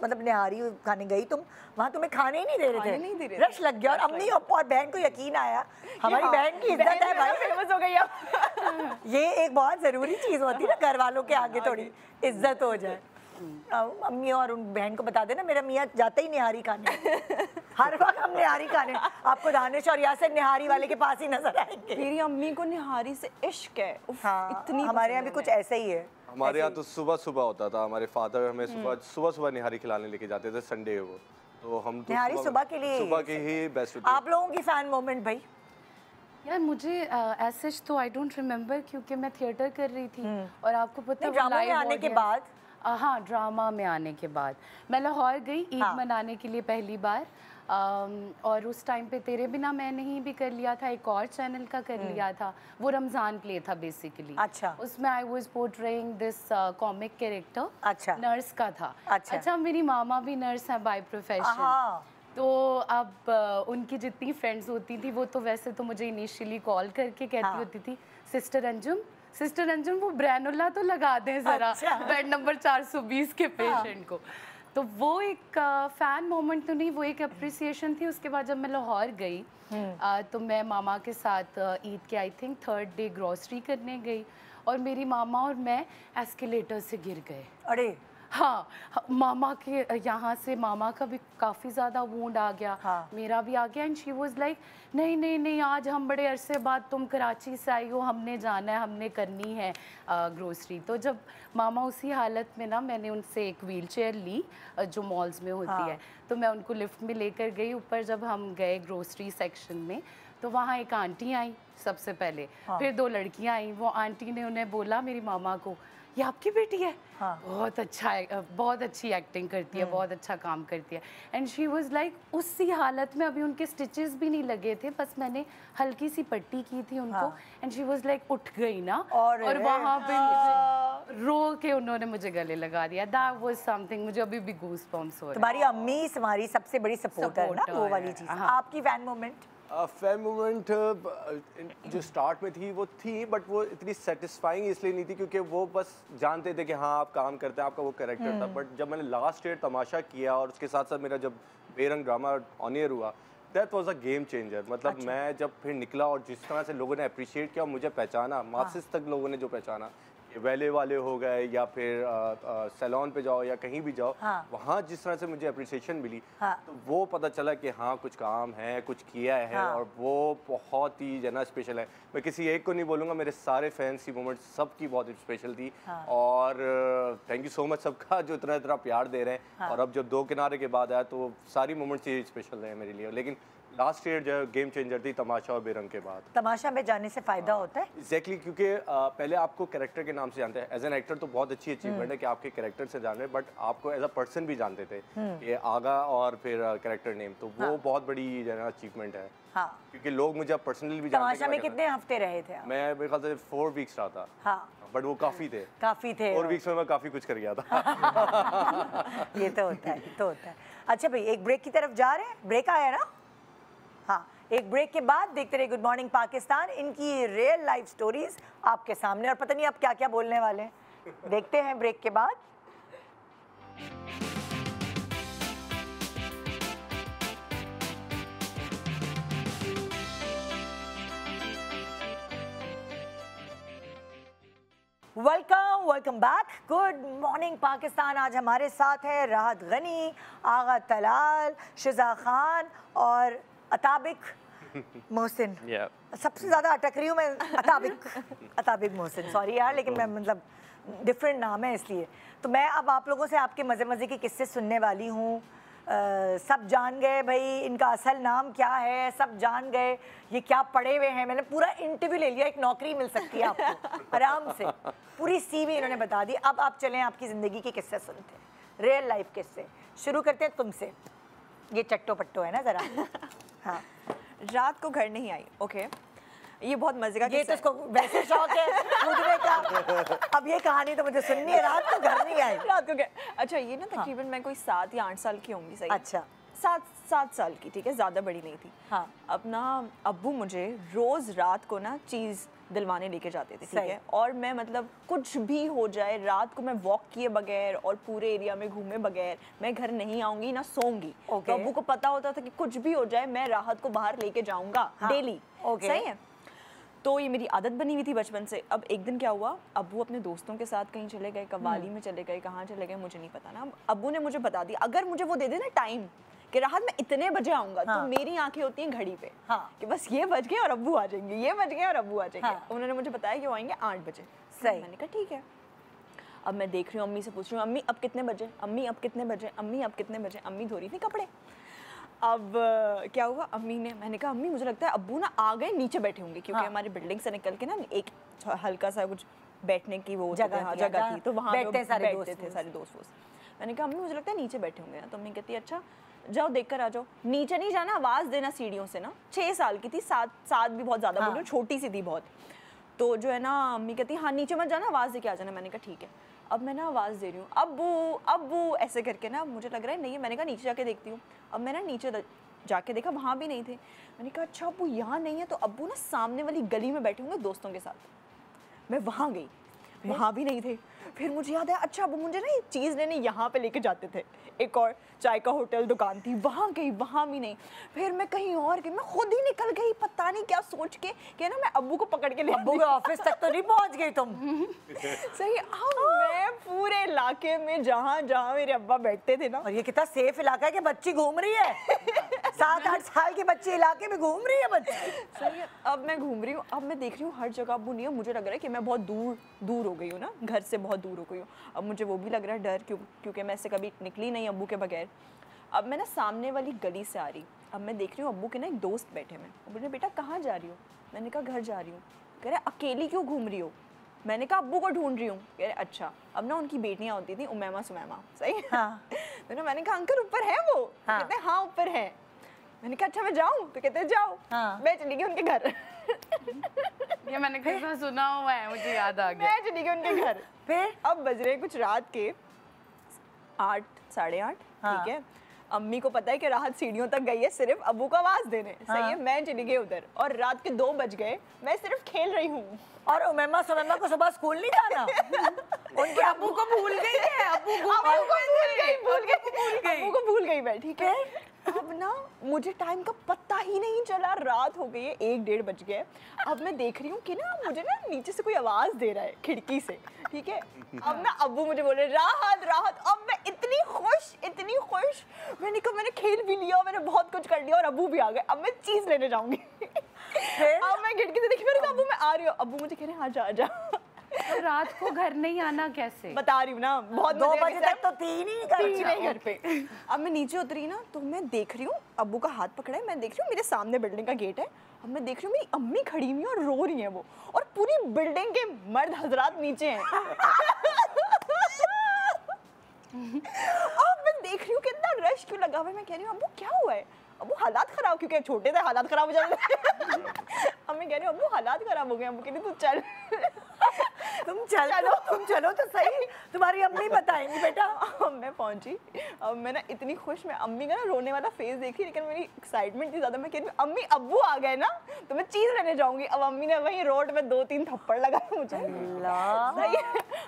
मतलब निहारी खाने गई तुम, वहाँ तुम्हें खाने ही नहीं दे रहे थे, नहीं दे रहे, रश लग गया। और अम्मी और बहन को यकीन आया, हमारी बहन की इज्जत है भाई, फेमस हो गई अब। ये एक बहुत जरूरी चीज होती है ना, घर वालों के आगे थोड़ी इज्जत हो जाए। अम्मी और उन बहन को बता देना, मेरा मियाँ जाते ही निहारी खाने, हर वक्त हम निहारी खाने, आपको दानिश और यासर निहारी वाले के पास ही नजर आएंगे। मेरी अम्मी को निहारी से इश्क है। इतनी हमारे यहाँ भी कुछ ऐसा ही है। हमारे यहाँ तो सुबह सुबह होता था, हमारे फादर हमें सुबह निहारी खिलाने लेके जाते थे संडे को, तो हम तो निहारी सुबह के लिए, सुबह के ही बेस्ट होती है। आप लोगों की फैन मोमेंट भाई? यार मुझे ऐसे तो आई डोंट रिमेम्बर, क्योंकि मैं थिएटर कर रही थी। और आपको पता है ड्रामा में आने के बाद, हाँ ड्रामा में आने के बाद मैं लाहौर गई ईद मनाने के लिए पहली बार। और उस टाइम पे तेरे बिना मैंने ही भी कर लिया था, एक और चैनल का कर लिया था, वो रमज़ान प्ले था बेसिकली। अच्छा। उसमें I was portraying this comic character. अच्छा। नर्स का था। अच्छा, मेरी मामा भी नर्स है बाय प्रोफेशन। तो अब उनकी जितनी फ्रेंड्स होती थी, वो तो वैसे तो मुझे इनिशियली कॉल करके कहती होती थी, सिस्टर अंजुम वो ब्रैनुला तो लगा दें ज़रा बेड नंबर 420 के पेशेंट को। तो वो एक फ़ैन मोमेंट तो नहीं, वो एक अप्रिसिएशन थी। उसके बाद जब मैं लाहौर गई तो मैं मामा के साथ ईद के I think 3rd day grocery करने गई, और मेरी मामा और मैं एस्केलेटर से गिर गए। अरे हाँ, मामा के यहाँ से मामा का भी काफ़ी ज़्यादा वूंड आ गया। मेरा भी आ गया। एंड शी वाज लाइक, नहीं आज हम बड़े अरसे बाद तुम कराची से आई हो, हमने जाना है, हमने करनी है ग्रोसरी। तो जब मामा उसी हालत में ना, मैंने उनसे एक व्हील चेयर ली जो मॉल्स में होती है, तो मैं उनको लिफ्ट में लेकर गई ऊपर। जब हम गए ग्रोसरी सेक्शन में, तो वहाँ एक आंटी आई सबसे पहले, फिर 2 लड़कियाँ आई। वो आंटी ने उन्हें बोला मेरी मामा को, ये आपकी बेटी है? बहुत अच्छी एक्टिंग करती है, बहुत अच्छा काम करती है। एंड शी वाज लाइक, उसी हालत में अभी उनके स्टिचेस भी नहीं लगे थे, बस मैंने हल्की सी पट्टी की थी उनको। एंड शी वाज लाइक, उठ गई ना, और वहाँ पे रो के उन्होंने मुझे गले लगा दिया। दैट वाज समथिंग, मुझे अभी भी गूज बम्प्स हो रहे हैं। तुम्हारी अम्मी तुम्हारी सबसे बड़ी सपोर्टर है ना, वो वाली चीज। आपकी फैन मोमेंट? फैन मोमेंट जो स्टार्ट में थी वो थी, बट वो इतनी सेटिस्फाइंग इसलिए नहीं थी क्योंकि वो बस जानते थे कि हाँ आप काम करते हैं, आपका वो कैरेक्टर था। बट जब मैंने लास्ट ईयर तमाशा किया और उसके साथ साथ मेरा जब बेरंग ड्रामा ऑन एयर हुआ, that was a game changer. मतलब मैं जब फिर निकला और जिस तरह से लोगों ने अप्रिशिएट किया और मुझे पहचाना, मासेस तक लोगों ने जो पहचाना, वैले वाले हो गए या फिर सैलून पे जाओ या कहीं भी जाओ, वहाँ जिस तरह से मुझे अप्रिसिएशन मिली, तो वो पता चला कि हाँ कुछ काम है, कुछ किया है, और वो बहुत ही जना स्पेशल है। मैं किसी एक को नहीं बोलूँगा, मेरे सारे फैंस की मोमेंट सबकी बहुत स्पेशल थी। और थैंक यू सो मच सबका जो इतना इतना प्यार दे रहे हैं। और अब जब दो किनारे के बाद आया तो सारी मोमेंट्स ही स्पेशल रहे मेरे लिए। लेकिन लास्ट ईयर जो गेम चेंजर थी तमाशा और बेरंग के बाद। तमाशा में जाने से फायदा होता है एग्जैक्टली, क्योंकि पहले आपको कैरेक्टर के नाम से जानते हैं। एज एन एक्टर तो बहुत अच्छी अचीवमेंट है कि आपके कैरेक्टर से जान रहे हैं, बट आपको एज अ पर्सन भी जानते थे, ये आगा और फिर कैरेक्टर नेम, तो वो बहुत बड़ी अचीवमेंट है। क्योंकि लोग मुझे पर्सनली भी जानते हैं। तमाशा में कितने हफ्ते रहे थे आप? मैं मेरे ख्याल से 4 वीक्स रहा था, बट वो काफी थे 4 वीक्स में मैं काफी कुछ कर गया था। ये तो होता है, तो होता है। अच्छा भाई, एक ब्रेक की तरफ जा रहे हैं, ब्रेक आया ना? हाँ, एक ब्रेक के बाद देखते रहे गुड मॉर्निंग पाकिस्तान, इनकी रियल लाइफ स्टोरीज आपके सामने, और पता नहीं आप क्या क्या बोलने वाले हैं, देखते हैं ब्रेक के बाद। Welcome back, good morning Pakistan. आज हमारे साथ है राहत गनी, आगा तलाल, शिजा खान और अताबिक मोहसिन। सबसे ज़्यादा अटक रही हूँ मैं, अताबिक मोहसिन, सॉरी यार, लेकिन मैं मतलब डिफरेंट नाम है इसलिए। तो मैं अब आप लोगों से आपके मज़े मज़े के किस्से सुनने वाली हूँ। सब जान गए भाई इनका असल नाम क्या है, सब जान गए ये क्या पढ़े हुए हैं। मैंने पूरा इंटरव्यू ले लिया, एक नौकरी मिल सकती है आपको आराम से, पूरी CV इन्होंने बता दी। अब आप चलें आपकी ज़िंदगी के किस्से सुनते हैं, रियल लाइफ किस्से। शुरू करते हैं तुमसे, ये चट्टो पट्टो है ना ज़रा। हाँ, रात को घर नहीं आई। ओके, ये बहुत मजे का ये तो इसको वैसे शौक है पूछने का। अब ये कहानी तो मुझे सुननी है, रात को घर नहीं आई। रात को घर, अच्छा ये ना तकरीबन मैं कोई 7 या 8 साल की होंगी, सही? अच्छा, 7 साल की, ठीक है, ज़्यादा बड़ी नहीं थी। हाँ। अपना अब्बू मुझे रोज़ रात को ना चीज़ दिलवाने लेके जाते थे, ठीक है, और मैं मतलब कुछ भी हो जाए रात को मैं वॉक किए बगैर और पूरे एरिया में घूमे बगैर मैं घर नहीं आऊंगी ना सोऊंगी। तो अब्बू को पता होता था कि कुछ भी हो जाए मैं राहत को बाहर लेके जाऊंगा डेली। सही है, तो ये मेरी आदत बनी हुई थी बचपन से। अब एक दिन क्या हुआ, अब्बू अपने दोस्तों के साथ कहीं चले गए, कव्वाली में चले गए, कहाँ चले गए मुझे नहीं पता ना। अब्बू ने मुझे बता दिया, अगर मुझे वो दे दे ना टाइम कि राहत में इतने बजे आऊंगा, तो मेरी आंखें होती हैं घड़ी पे कि बस ये बज गए और अब्बू आ जाएंगे, ये बज गए और अब्बू आ जाएंगे। उन्होंने मुझे बताया कि वो आएंगे 8 बजे। सही, मैंने कहा ठीक है। अब मैं देख रही हूँ, अम्मी से पूछ रही हूँ, अम्मी अब कितने बजे, अम्मी अब कितने बजे, अम्मी अब कितने बजे। अम्मी धो रही थी कपड़े। अब क्या हुआ, अम्मी ने, मैंने कहा अम्मी मुझे लगता है अब्बू ना आ गए, नीचे बैठे होंगे, क्योंकि हमारी बिल्डिंग से निकल के ना एक हल्का सा कुछ बैठने की वो जगह थी, तो वहाँ बैठते थे सारे दोस्त। मैंने कहा अम्मी मुझे लगता है नीचे बैठे होंगे ना। तो अम्मी कहती है अच्छा जाओ देख कर आ जाओ। नीचे नहीं जाना, आवाज़ देना सीढ़ियों से ना। 6 साल की थी, 7 भी बहुत ज़्यादा बोल रही हूँ, छोटी सी थी बहुत। तो जो है ना अम्मी कहती हाँ नीचे मत जाना, आवाज़ दे के आ जाना। मैंने कहा ठीक है। अब मैं ना आवाज़ दे रही हूँ, अब्बू अब्बू ऐसे करके ना, मुझे लग रहा है नहीं है। मैंने कहा नीचे जाके देखती हूँ। अब मैं ना नीचे जाके देखा, वहाँ भी नहीं थे। मैंने कहा अच्छा अब्बू यहाँ नहीं है, तो अब्बू ना सामने वाली गली में बैठे होंगे दोस्तों के साथ। मैं वहाँ गई, वहाँ भी नहीं थे। फिर मुझे याद है अच्छा अब्बू मुझे ना ये चीज़ लेने यहाँ पे लेके जाते थे, एक और चाय का होटल दुकान थी, वहाँ गई, वहाँ भी नहीं। फिर मैं कहीं और गई, मैं खुद ही निकल गई, पता नहीं क्या सोच के कि ना मैं अब्बू को पकड़ के ले, अब्बू के ऑफिस तक तो नहीं पहुँच गई तुम। सही। अब मैं पूरे इलाके में जहाँ जहाँ मेरे अब्बा बैठते थे ना, और ये कितना सेफ इलाका है कि बच्ची घूम रही है। 7-8 साल की बच्ची इलाके में घूम रही है बच्ची। सही है। अब मैं घूम रही हूँ, अब मैं देख रही हूँ हर जगह अब्बू नहीं है। मुझे लग रहा है कि मैं बहुत दूर हो गई हूँ ना, घर से बहुत दूर हो गई हूँ। अब मुझे वो भी लग रहा है डर, क्योंकि मैं इससे कभी निकली नहीं अब्बू के बगैर। अब मैं ना सामने वाली गली से आ रही, अब मैं देख रही हूँ अब्बू के ना एक दोस्त बैठे हैं। अब्बू ने बेटा कहाँ जा रही हो? मैंने कहा घर जा रही हूँ। कह रहे अकेली क्यों घूम रही हो? मैंने कहा अब्बू को ढूंढ रही हूँ। कह रहे अच्छा। अब ना उनकी बेटियाँ होती थी उमैमा सुमैमा, सही। हाँ। तो मैंने कहा अंकल ऊपर है वो? हाँ। कहते हाँ ऊपर है। मैंने कहा अच्छा मैं जाऊँ? तो कहते जाओ। हाँ। मैं चली गई उनके घर। ये मैंने कितना सुना हुआ है, मुझे याद आ गया। मैं चली गई उनके घर। फिर अब बज रहे कुछ रात के 8, 8:30, ठीक है। अम्मी को पता है कि राहत सीढ़ियों तक गई है सिर्फ अब्बू को आवाज देने, सही है। मैं चली गई उधर और रात के 2 बज गए, मैं सिर्फ खेल रही हूँ। और उमैमा सुमैमा को सुबह स्कूल नहीं जाना। उनके अब्बू को भूल गई है, अब्बू को भूल गई मैं, ठीक है। अब ना मुझे टाइम का पता ही नहीं चला, रात हो गई है, 1-1:30 बज गए। अब मैं देख रही हूँ कि ना मुझे ना नीचे से कोई आवाज़ दे रहा है खिड़की से, ठीक है। अब ना अब्बू मुझे बोले राहत राहत। अब मैं इतनी खुश, मैंने कहा मैंने खेल भी लिया, मैंने बहुत कुछ कर लिया और अब्बू भी आ गए। अब मैं चीज़ लेने जाऊँगी। अब मैं खिड़की से देखी, मैंने कहा अब्बू मैं आ रही हूँ। अब्बू मुझे कह रहे हैं आ जा। तो रात को घर नहीं आना कैसे? बता रही हूँ ना, बहुत 2 बजे तक तो थी नहीं घर पे। अब मैं नीचे उतरी ना तो मैं देख रही हूँ अब्बू का हाथ पकड़ा है, मैं देख रही हूँ मेरे सामने बिल्डिंग का गेट है। अब मैं देख रही हूँ मेरी अम्मी खड़ी हुई है और रो रही है वो, और पूरी बिल्डिंग के मर्द हजरात नीचे हैं। अब मैं देख रही हूँ कितना रश क्यों लगा हुआ है। मैं कह रही हूँ अब्बू क्या हुआ है? अब्बू हालात खराब, क्योंकि छोटे थे हालात खराब हो जाते थे। अब मैं कह रही हूँ अब्बू हालात खराब हो गए। अब्बू कह रही तू चल। तुम चलो तो सही, तुम्हारी अम्मी बताएंगी बेटा। अब मैं पहुंची, अब मैं ना इतनी खुश, मैं अम्मी का ना रोने वाला फेस देखी, लेकिन मेरी एक्साइटमेंट थी ज़्यादा। मैं कह रही हूँ अम्मी अब्बू आ गए ना तो मैं चीज़ लेने जाऊंगी। अब अम्मी ने वहीं रोड में 2-3 थप्पड़ लगाए मुझे। सही है,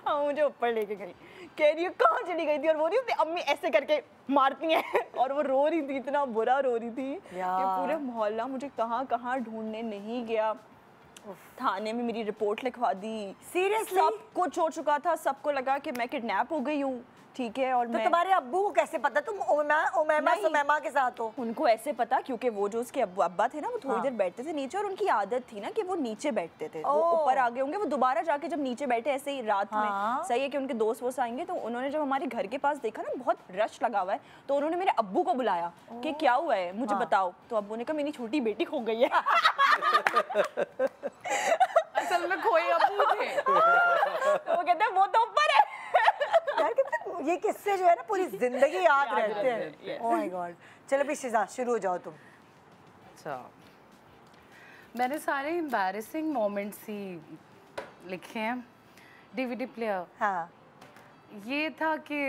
हाँ मुझे ऊपर लेके गई। कह रही है कहाँ चली गई थी, और वो रही थी अम्मी ऐसे करके मारती हैं, और वो रो रही थी, इतना बुरा रो रही थी कि पूरे मोहल्ला मुझे कहाँ कहाँ ढूंढने नहीं गया। थाने में मेरी रिपोर्ट लिखवा दी, सीरियसली सब कुछ हो चुका था, सबको लगा कि मैं किडनैप हो गई हूँ, ठीक है। और तो तुम्हारे अब्बू को कैसे पता तुम उमैमा के साथ हो? उनको ऐसे पता क्योंकि वो जो उसके अब्बा थे ना वो थोड़ी देर बैठते थे नीचे, और उनकी आदत थी ना कि वो नीचे बैठते थे। वो ऊपर आ गए होंगे, वो दोबारा जाके जब नीचे बैठे ऐसे ही रात में, सही है कि उनके दोस्त वोस्त आएंगे, तो उन्होंने जब हमारे घर के पास देखा ना बहुत रश लगा हुआ है, तो उन्होंने मेरे अब्बू को बुलाया कि क्या हुआ है मुझे बताओ। तो अब्बू ने कहा मेरी छोटी बेटी खो गई है। असल में खोए अब्बू थे। तो वो कहते हैं वो तो ऊपर है। यार ये किस्से जो है ना पूरी जिंदगी याद रहते हैं। Oh my God. चलो भी शिजा शुरू हो जाओ तुम। अच्छा, मैंने सारे एम्बैरेसिंग मोमेंट्स ही लिखे हैं। डीवीडी प्लेयर, हाँ ये था कि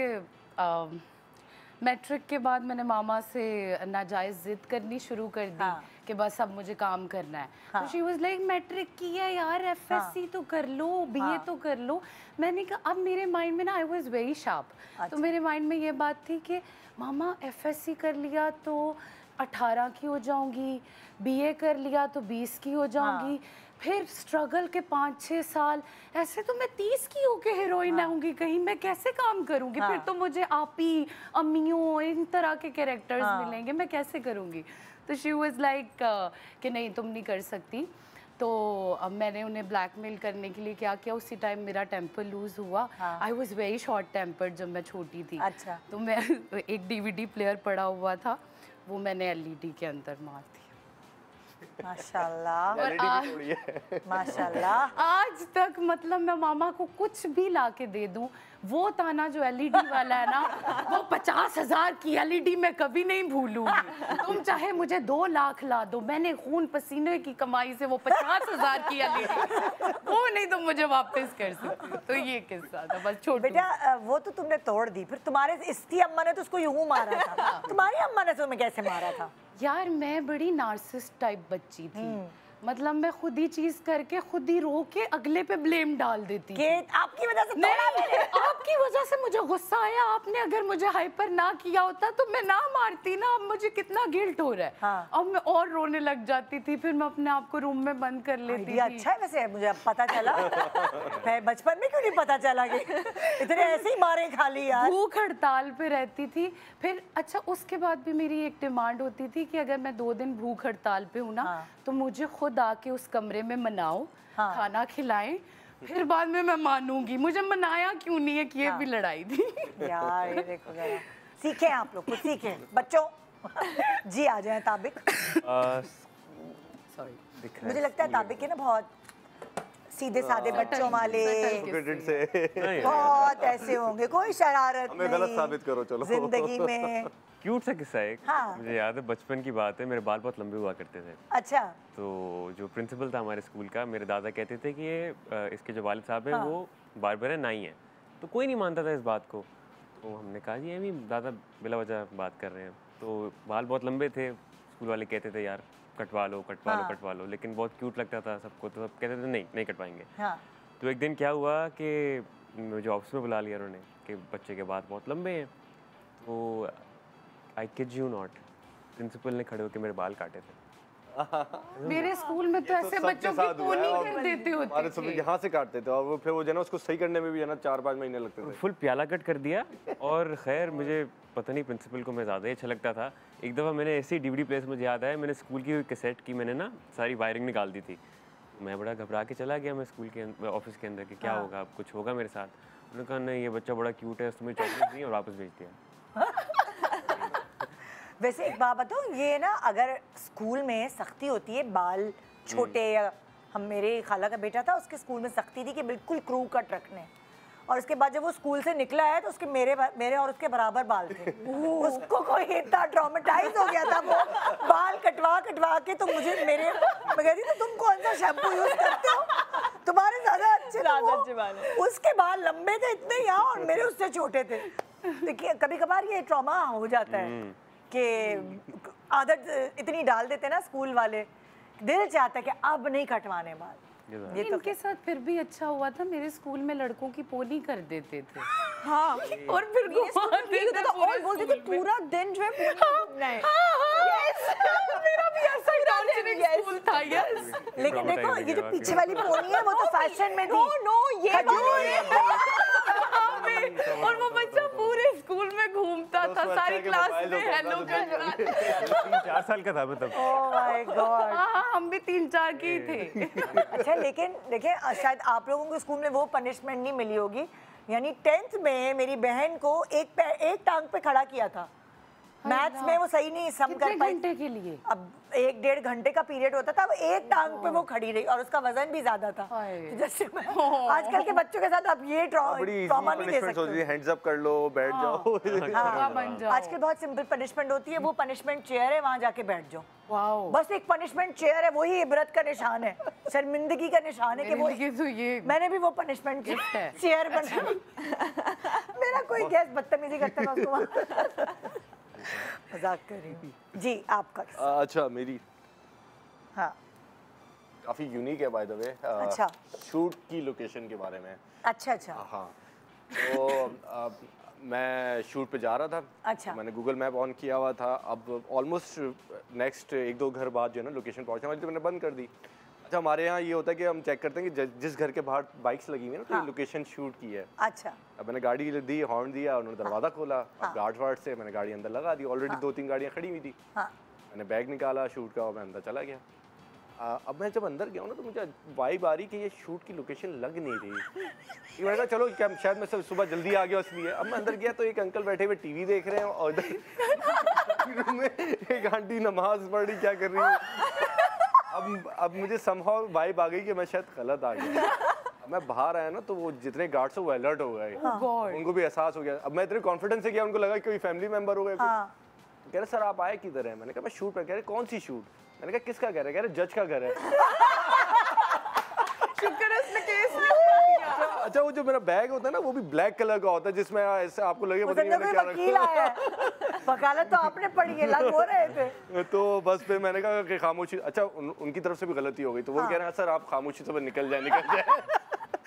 मैट्रिक के बाद मैंने मामा से नाजायज़ ज़िद करनी शुरू कर दी कि बस अब मुझे काम करना है। तो शी वाज लाइक मैट्रिक किया यार, एफएससी तो कर लो, बीए तो कर लो। मैंने कहा अब मेरे माइंड में ना, आई वाज वेरी शार्प, तो मेरे माइंड में ये बात थी कि मामा एफएससी कर लिया तो 18 की हो जाऊंगी, बीए कर लिया तो 20 की हो जाऊंगी, फिर स्ट्रगल के 5-6 साल, ऐसे तो मैं 30 की होके हीरोइन आऊंगी कहीं, मैं कैसे काम करूंगी? फिर तो मुझे आपी, अम्मियों, इन तरह के कैरेक्टर्स मिलेंगे, मैं कैसे करूंगी? तो शी वाज लाइक कि नहीं तुम नहीं कर सकती। तो अब मैंने उन्हें ब्लैकमेल करने के लिए क्या किया, उसी टाइम मेरा टेम्पर लूज हुआ। I was very short tempered जब मैं छोटी थी। अच्छा। तो मैं एक डीवीडी प्लेयर पड़ा हुआ था, वो मैंने एलईडी के अंदर मार दी। माशाल्लाह। और माशाल्लाह। आज तक मतलब मैं मामा को कुछ भी ला के दे दूं, वो ताना जो एलईडी वाला है ना, वो 50,000 की एलईडी मैं कभी नहीं भूलूंगी। तुम चाहे मुझे 2 लाख ला दो, मैंने खून पसीने की कमाई से वो 50,000 की एलईडी वो नहीं तुम मुझे वापस कर सकती। तो ये किस्सा था, बस छोड़। बेटा वो तो तुमने तोड़ दी, फिर तुम्हारे इसकी अम्मा ने तो उसको यूं मारा था, तुम्हारी अम्मा ने तुम्हें कैसे मारा था? यार मैं बड़ी नार्सिसिस्ट टाइप बच्ची थी, मतलब मैं खुद ही चीज करके खुद ही रो के अगले पे ब्लेम डाल देती कि आपकी वजह से तोड़ा मैंने। आपकी वजह से मुझे गुस्सा आया, आपने अगर मुझे हाइपर ना किया होता तो मैं ना मारती ना, अब मुझे कितना गिल्ट हो रहा है। हाँ। अब मैं और रोने लग जाती थी, फिर मैं अपने आप को रूम में बंद कर लेती थी। अच्छा है वैसे, मुझे अब पता चला। बचपन में क्यों नहीं पता चला कि इतने ऐसे ही मारे खा ली यार। भूख हड़ताल पे रहती थी। फिर अच्छा उसके बाद भी मेरी एक डिमांड होती थी कि अगर मैं 2 दिन भूख हड़ताल पे हूँ ना, तो मुझे खुद आके उस कमरे में मनाओ, खाना खिलाएं, फिर बाद में मैं मानूंगी। मुझे मनाया क्यों नहीं है कि ये भी लड़ाई थी। यार ये देखो जरा, सीखें आप लोग, कुछ सीखें बच्चों। जी आ जाए ताबिक। सॉरी, मुझे लगता है ताबिक है ना बहुत सीधे साधे बच्चों वाले, बहुत ऐसे होंगे, कोई शरारत नहीं, गलत साबित करो चलो जिंदगी में। क्यूट सा किस्सा है। हाँ। मुझे याद है बचपन की बात है, मेरे बाल बहुत लंबे हुआ करते थे। अच्छा। तो जो प्रिंसिपल था हमारे स्कूल का, मेरे दादा कहते थे कि ये इसके जो वालिद साहब हैं वो बार्बर है, नाई है। तो कोई नहीं मानता था इस बात को। तो हमने कहा जी अभी दादा बिला वजह बात कर रहे हैं। तो बाल बहुत लंबे थे, स्कूल वाले कहते थे यार कटवा लो कटवा लो कटवा लो, लेकिन बहुत क्यूट लगता था सबको, तो सब कहते थे नहीं नहीं कटवाएंगे। तो एक दिन क्या हुआ कि मुझे ऑफिस में बुला लिया उन्होंने कि बच्चे के बाल बहुत लंबे हैं। तो I kid you not, principal ने खड़े होकर मेरे बाल काटे थे। मेरे स्कूल में तो ऐसे बच्चों की पोनी कर देते होते थे। यहाँ से काटते थे और फिर वो जो है ना उसको सही करने में भी है ना 4-5 महीने लगते थे। फुल प्याला कट कर दिया। और खैर मुझे पता नहीं प्रिंसिपल को मैं ज़्यादा ही अच्छा लगता था। एक दफ़ा मैंने ऐसी डीवीडी प्लेस मुझे याद आया, मैंने स्कूल की कैसेट की मैंने ना सारी वायरिंग निकाल दी थी। मैं बड़ा घबरा के चला गया मैं स्कूल के ऑफिस के अंदर कि क्या होगा, अब कुछ होगा मेरे साथ। उन्होंने कहा नहीं ये बच्चा बड़ा क्यूट है, उसमें चॉकलेट दी और वापस भेज दिया। वैसे एक बात बताओ, ये ना अगर स्कूल में सख्ती होती है बाल छोटे, या हम मेरे खाला का बेटा था उसके स्कूल में सख्ती थी कि बिल्कुल क्रू कट रखने, और उसके बाद जब वो स्कूल से निकला है तो उसके मेरे और उसके बराबर बाल थे। उसको कोई इतना ट्रॉमेटाइज हो गया था वो बाल कटवा के, तो मुझे मैं कहती तो तुम कौन सा शैम्पू यूज करते हो, तुम्हारे ज्यादा अच्छे बाल है। उसके बाल लंबे थे इतने यहाँ और मेरे उससे छोटे थे। देखिए कभी कभार ये ट्रॉमा हो जाता है कि आदत इतनी डाल देते ना स्कूल वाले, दिल चाहता है कि अब नहीं कटवाने बाल। ये तो इनके साथ फिर भी अच्छा हुआ था, मेरे स्कूल में लड़कों की पोनी कर देते थे। हाँ, और फिर घुमाते थे और बोलते थे पूरा दिन जो है घूमना है। मेरा भी ऐसा ही टॉर्चरिंग स्कूल था। यस, लेकिन देखो ये जो पीछे वाली पोनी है वो तो फैशन में थी। नो ये और वो बच्चा पूरे स्कूल में घूमता था, सारी क्लास में हेलो करता था। 3-4 साल का था मैं तब। Oh my God. हाँ, हम भी 3-4 के ही थे। अच्छा, लेकिन देखिए शायद आप लोगों को स्कूल में वो पनिशमेंट नहीं मिली होगी, यानी 10th में मेरी बहन को एक टांग पे खड़ा किया था। मैथ्स में वो सही नहीं सम कर पाई। घंटे के लिए? अब 1-1.5 घंटे का पीरियड होता था, अब एक टांग पे वो खड़ी रही और उसका वजन भी ज्यादा था। तो जैसे आजकल के बच्चों के साथ आप ये ट्रॉमा नहीं दे सकते। हैंड्स अप कर लो, बैठ जाओ। आजकल बहुत सिंपल पनिशमेंट होती है, वो पनिशमेंट चेयर है, वहाँ जाके बैठ जाओ। वाओ, बस एक पनिशमेंट चेयर है, वही इबरत का निशान है, शर्मिंदगी का निशान है कि वो तो ये मैंने भी वो पनिशमेंट चेयर बनाई। मेरा कोई गेस्ट बदतमीजी करता है उसको मजाक कर रही हूँ जी। आपका अच्छा, मेरी हाँ काफी यूनिक है बाय द वे। अच्छा, शूट की लोकेशन के बारे में। अच्छा हाँ, तो मैं शूट पे जा रहा था। अच्छा, मैंने गूगल मैप ऑन किया हुआ था। अब ऑलमोस्ट नेक्स्ट 1-2 घर बाद जो है ना लोकेशन पहुंचने वाली, तो मैंने बंद कर दी। अच्छा, हमारे यहाँ ये होता है कि हम चेक करते हैं कि जिस घर के बाहर बाइक्स लगी हुई है ना, तो लोकेशन शूट की है। अच्छा, अब मैंने गाड़ी दी, हॉर्न दिया, उन्होंने दरवाज़ा खोला। अब गार्ड वार्ड से मैंने गाड़ी अंदर लगा दी। ऑलरेडी 2-3 गाड़ियाँ खड़ी हुई थी। मैंने बैग निकाला शूट का और मैं अंदर चला गया। अब मैं जब अंदर गया हूँ ना, तो मुझे वाइब आ रही कि ये शूट की लोकेशन लग नहीं रही। मैंने कहा चलो क्या शायद मैं सुबह जल्दी आ गया इसलिए। अब मैं अंदर गया तो एक अंकल बैठे हुए टीवी देख रहे हैं और इधर में एक आंटी नमाज पढ़ रही, क्या कर रही है। अब मुझे समहाउ वाइब आ गई कि मैं शायद गलत आ गया। मैं बाहर आया ना, तो वो जितने गार्ड्स वो अलर्ट हो गए। उनको भी एहसास हो गया। अब मैं इतने कॉन्फिडेंस से गया, उनको लगा कोई फैमिली मेंबर हो गया। कह रहे सर आप आए किधर है? मैंने कहा मैं शूट पर। कह रहे कौन सी शूट? मैंने कहा किसका घर है? कह रहे जज का घर है। शुक्र है उसने केस में अच्छा, वो जो मेरा बैग होता है ना, वो भी ब्लैक कलर का होता है, जिसमें ऐसे आपको लगे पता नहीं मैंने क्या रखा। वकालत तो आपने पढ़ी है, लग हो रहे थे। तो बस फिर मैंने कहा कि खामोशी। अच्छा, उनकी तरफ से भी गलती हो गई, तो वो कह रहे हैं सर आप खामोशी से निकल जाए।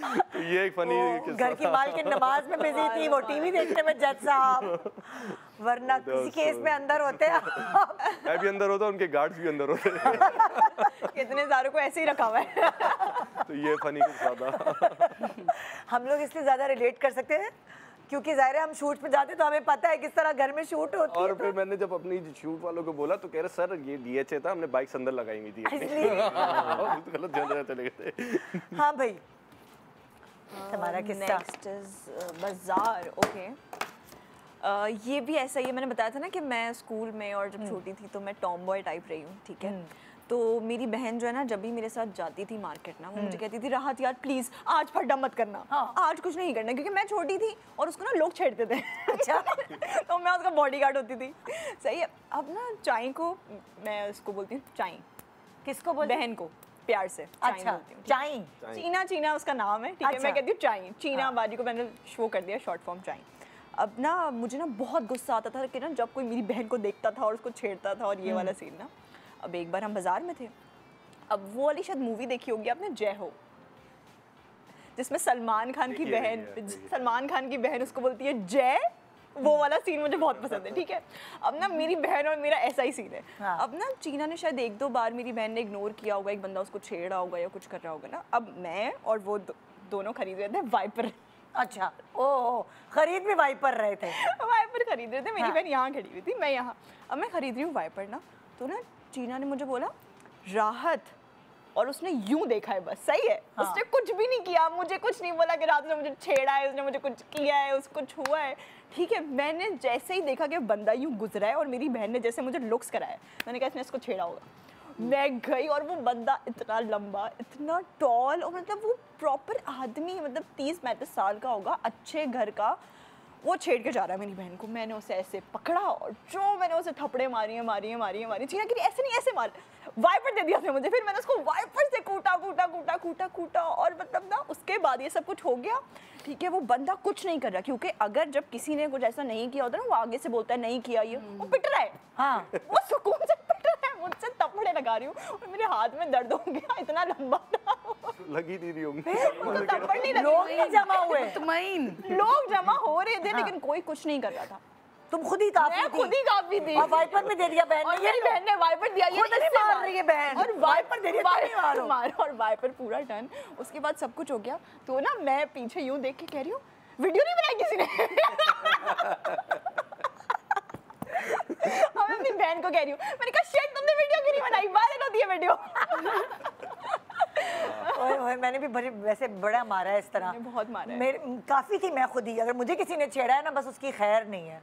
तो ये एक फनी घर की मालकिन नमाज में बिजी थी, वो टीवी देखने में जज साहब, वरना किसी केस में अंदर होते। मैं भी अंदर होता, उनके गार्ड्स भी अंदर होते। कितने सारों को ऐसे ही रखा हुआ है। तो ये फनी कुछ ज्यादा हम लोग इसलिए ज्यादा रिलेट कर सकते हैं क्योंकि जाहिर है हम शूट पे जाते तो हमें पता है किस तरह घर में शूट होती है। और फिर मैंने जब अपनी शूट वालों को बोला तो कह रहे सर ये DHA था, हमने बाइक अंदर लगाई हुई थी। गलत जगह चले गए थे। हाँ भाई, तुम्हारा किस्सा। नेक्स्ट इज बाजार। ओके, ये भी ऐसा ही है। मैंने बताया था ना कि मैं स्कूल में और जब छोटी थी तो मैं टॉम बॉय टाइप रही हूँ, ठीक है। तो मेरी बहन जो है ना, जब भी मेरे साथ जाती थी मार्केट ना, वो मुझे कहती थी राहत यार प्लीज आज फड्डा मत करना। आज कुछ नहीं करना, क्योंकि मैं छोटी थी और उसको ना लोग छेड़ते थे। अच्छा। तो मैं उसका बॉडीगार्ड होती थी। सही है। अब ना चाई को मैं उसको बोलती हूँ चाई। किसको बोलती? बहन को प्यार से अच्छा, चाई। चीना उसका नाम है, ठीक है। मैं कहती हूँ चाई। चीना बाजी को मैंने शो कर दिया शॉर्ट फॉर्म चाई। अब ना मुझे ना बहुत गुस्सा आता था कि ना जब कोई मेरी बहन को देखता था और उसको छेड़ता था, और ये वाला सीन ना। अब एक बार हम बाजार में थे, अब वो वाली शायद मूवी देखी होगी आपने, जय हो, जिसमें सलमान खान की बहन उसको बोलती है जय, वो वाला सीन मुझे बहुत पसंद है, ठीक है। अब ना मेरी बहन और मेरा ऐसा ही सीन है। अब ना चीना ने शायद 1-2 बार मेरी बहन ने इग्नोर किया होगा, एक बंदा उसको छेड़ा होगा या कुछ कर रहा होगा ना। अब मैं और वो दोनों खरीद रहे थे वाइपर। अच्छा, ओह, खरीद भी वाइपर रहे थे? वाइपर खरीद रहे थे, मेरी बहन यहाँ खड़ी हुई थी, मैं यहाँ। अब मैं खरीद रही हूँ वाइपर ना, तो ना चीना ने मुझे बोला राहत, और उसने यूं देखा है बस, सही है। उसने कुछ भी नहीं किया, मुझे कुछ नहीं बोला कि रात ने मुझे छेड़ा है, उसने मुझे कुछ किया है, उसको छुआ है, ठीक है। मैंने जैसे ही देखा कि बंदा यूं गुजरा है और मेरी बहन ने जैसे मुझे लुक्स कराया, मैंने कहा इसने इसको छेड़ा होगा। मैं गई और वो बंदा इतना लंबा, इतना टॉल, और मतलब वो प्रॉपर आदमी, मतलब 30-35 साल का होगा, अच्छे घर का, वो छेड़ के जा रहा है मेरी बहन को। मैंने उसे ऐसे पकड़ा और जो मैंने उसे थप्पड़े मारी है। चीना कि ऐसे नहीं, ऐसे मार। वाइपर दे दिया था मुझे, फिर मैंने उसको वाइपर से कूटा और मतलब ना उसके बाद ये सब कुछ हो गया, ठीक है। वो बंदा कुछ नहीं कर रहा, क्योंकि अगर जब किसी ने कुछ ऐसा नहीं किया होता ना, वो आगे से बोलता है नहीं किया, ये वो पिट रहा है। हाँ, वो सुकून से पिट रहा है, मुझसे थप्पड़े लगा रही हूँ और मेरे हाथ में दर्द हो गया, इतना लंबा था। लगी नहीं रही होंगी, थप्पड़ नहीं लगे, लोग जमा हुए, लोग जमा हो रहे थे, लेकिन कोई कुछ नहीं कर रहा था। तुम खुद ही काफी थी। खुद ही काफी थी। और वाइपर भी दे दिया बहन ने। और मेरी बहन ने वाइपर दिया, ये खुद नहीं मार रही है बहन, और वाइपर दे दिया, मार और वाइपर पूरा डन। उसके बाद सब कुछ हो गया, तो ना मैं पीछे यूं देख के कह रही हूँ वीडियो नहीं बनाई किसी ने। और मैं अपनी बहन को कह रही हूँ, मैंने कहा शिट तुमने वीडियो क्यों नहीं बनाई, वायरल होती है वीडियो। ओए मैंने भी वैसे बड़ा मारा है इस तरह, बहुत मारा है। मेरे काफी थी मैं खुद ही, अगर मुझे किसी ने छेड़ा है ना बस उसकी खैर नहीं है,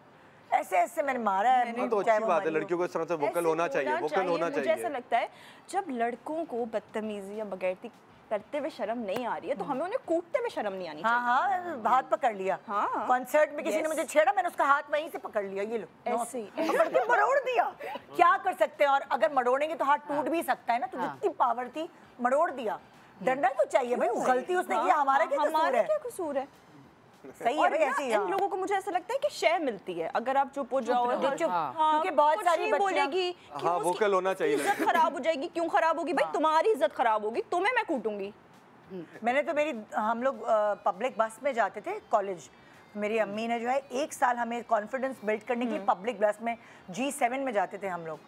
ऐसे मैंने मारा है। तो अच्छी बात है, लड़कियों को इस तरह से वोकल होना चाहिए, वोकल होना चाहिए। मुझे ऐसा लगता है जब लड़कों को बदतमीजी या बगैरती करते हुए शर्म नहीं आ रही है, तो हमें उन्हें कूटते हुए शर्म नहीं आनी चाहिए। हाँ, हाथ पकड़ लिया। हाँ, कॉन्सर्ट में किसी ने मुझे छेड़ा, मैंने उसका हाथ वहीं से पकड़ लिया, ये लो ऐसे मरोड़ दिया। क्या कर सकते हैं, और अगर मरोड़ेंगे तो हाथ टूट भी सकता है ना, तो जितनी पावर थी मरोड़ दिया। डरना तो चाहिए भाई, गलती उसने किया, हमारा क्या कसूर है। सही है भाई, ऐसे ही इन लोगों को मुझे ऐसा लगता है कि शेयर मिलती है, अगर आप चुप हो जाओ, क्योंकि बहुत सारी बोलेगी, हाँ, वोकल होना चाहिए। इज्जत खराब हो जाएगी। क्यों खराब होगी भाई, तुम्हारी इज्जत खराब होगी, तुम्हें मैं कूटूंगी। मैंने तो हम लोग पब्लिक बस में जाते थे कॉलेज, मेरी अम्मी ने जो है 1 साल हमें कॉन्फिडेंस बिल्ड करने के लिए पब्लिक बस में G7 में जाते थे हम लोग,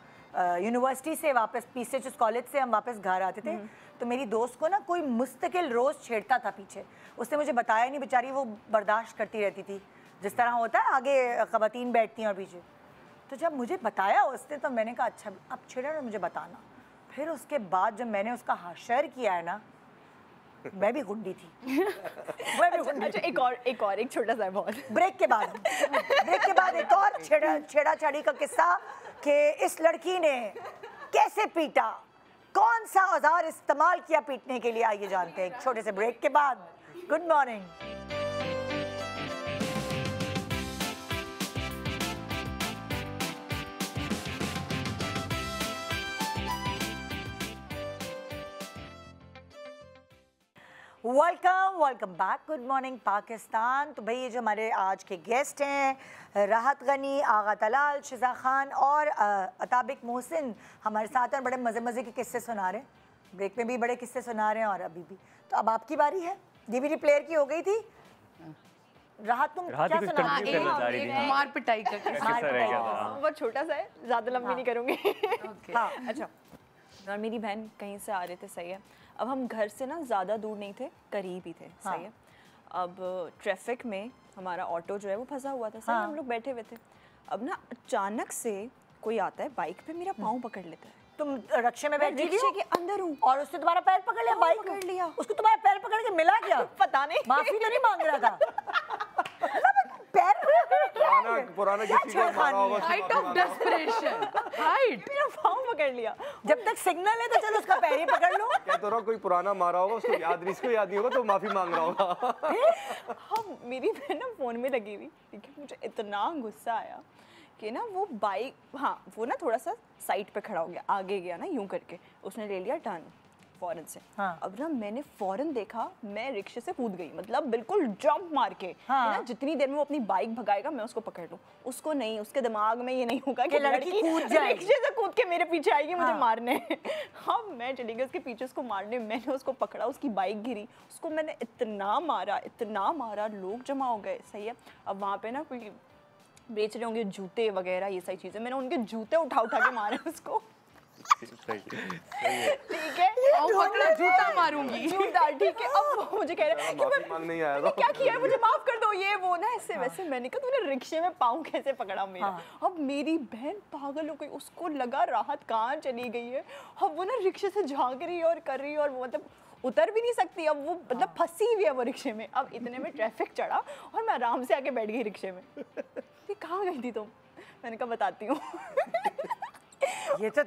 यूनिवर्सिटी से वापस पीसीएचएस कॉलेज से हम वापस घर आते थे। तो मेरी दोस्त को ना कोई मुस्तकिल रोज़ छेड़ता था पीछे, उसने मुझे बताया नहीं, बेचारी वो बर्दाश्त करती रहती थी, जिस तरह होता है आगे ख़वातीन बैठती हैं और पीछे। तो जब मुझे बताया उसने, तो मैंने कहा अच्छा अब छेड़ा ना मुझे बताना। फिर उसके बाद जब मैंने उसका हाशर किया है ना, मैं भी गुंडी थी। मैं भी गुंडी थी। एक छोटा सा बहुत ब्रेक के बाद एक और छेड़ा-छाड़ी का किस्सा कि इस लड़की ने कैसे पीटा, कौन सा औजार इस्तेमाल किया पीटने के लिए, आइए जानते हैं एक छोटे से ब्रेक के बाद। Good morning. Welcome back, good morning Pakistan. तो भाई ये जो हमारे आज के गेस्ट हैं राहत गनी, आगा तलाल, शिजा खान और अताबिक मोहसिन हमारे साथ हैं, बड़े मज़े के किस्से सुना रहे हैं, ब्रेक में भी बड़े किस्से सुना रहे हैं और अभी भी। तो अब आपकी बारी है, डीवीडी प्लेयर की हो गई थी। राहत तुम क्या सुना रही थी? मार पिटाई का किस्सा बहुत छोटा सा है, ज़्यादा लंबी नहीं करूँगी। हाँ अच्छा, और मेरी बहन कहीं से आ रहे थे, सही है। अब हम घर से ना ज़्यादा दूर नहीं थे, करीब ही थे, सही है। अब ट्रैफिक में हमारा ऑटो जो है वो फंसा हुआ था, सही हम लोग बैठे हुए थे। अब ना अचानक से कोई आता है बाइक पे, मेरा पाँव पकड़ लेता है। तुम रिक्शे में बैठी, रिक्शे के अंदर हूँ, और उसने तुम्हारा पैर पकड़ लिया, बाइक पकड़ लिया। उसको तुम्हारा पैर पकड़ के मिला क्या? पता नहीं, माफी तो नहीं मांग रहा था? पुराना किसी को मारा होगा, हाइट ऑफ डेस्परेशन, हाइट, मेरा पाँव पकड़ लिया। जब तक सिग्नल है तो चलो उसका पैर ही पकड़ लो। क्या तो रहा, कोई पुराना मारा होगा, उसको याद नहीं, इसको याद नहीं होगा तो माफी मांग रहा होगा। हाँ, मेरी बहन ना फोन में लगी हुई, ठीक है। मुझे इतना गुस्सा आया कि ना वो बाइक, हाँ वो ना थोड़ा सा साइड पे खड़ा हो गया, आगे गया ना यूं करके, उसने ले लिया टर्न फौरन से। हाँ। अब ना मैंने फौरन देखा, मैं रिक्शे से कूद गई, मतलब बिल्कुल जंप मार के। हाँ। ना जितनी देर में वो अपनी बाइक भगाएगा मैं उसको पकड़ लूं, उसको नहीं, उसके दिमाग में ये नहीं होगा कि लड़की कूद जाए, रिक्शे से कूद के मेरे पीछे आएगी मुझे मारने। हाँ, मैं चली गई उसके पीछे उसको मारने, मैंने उसको पकड़ा, उसकी बाइक गिरी, उसको मैंने इतना मारा, लोग जमा हो गए, सही है। अब वहाँ पे ना कोई बेच रहे होंगे जूते वगैरह ये सारी चीजें, मैंने उनके जूते उठा उठा के मारे उसको। ठीक है, पकड़ा जूता मारूंगी, जूता, ठीक है। अब वो मुझे कह रहा है कि मैं क्या किया है, मुझे माफ कर दो, ये वो ना ऐसे वैसे। मैंने कहा तूने रिक्शे में पाँव कैसे पकड़ा मेरा? अब मेरी बहन पागल हो गई, उसको लगा राहत कहाँ चली गई है। अब वो ना रिक्शे से झांक रही है और कर रही है, और वो मतलब उतर भी नहीं सकती, अब वो मतलब फंसी हुई है वो रिक्शे में। अब इतने में ट्रैफिक चढ़ा और मैं आराम से आके बैठ गई रिक्शे में। ये कहाँ गई थी तुम? मैंने कहा बताती हूँ। ये तो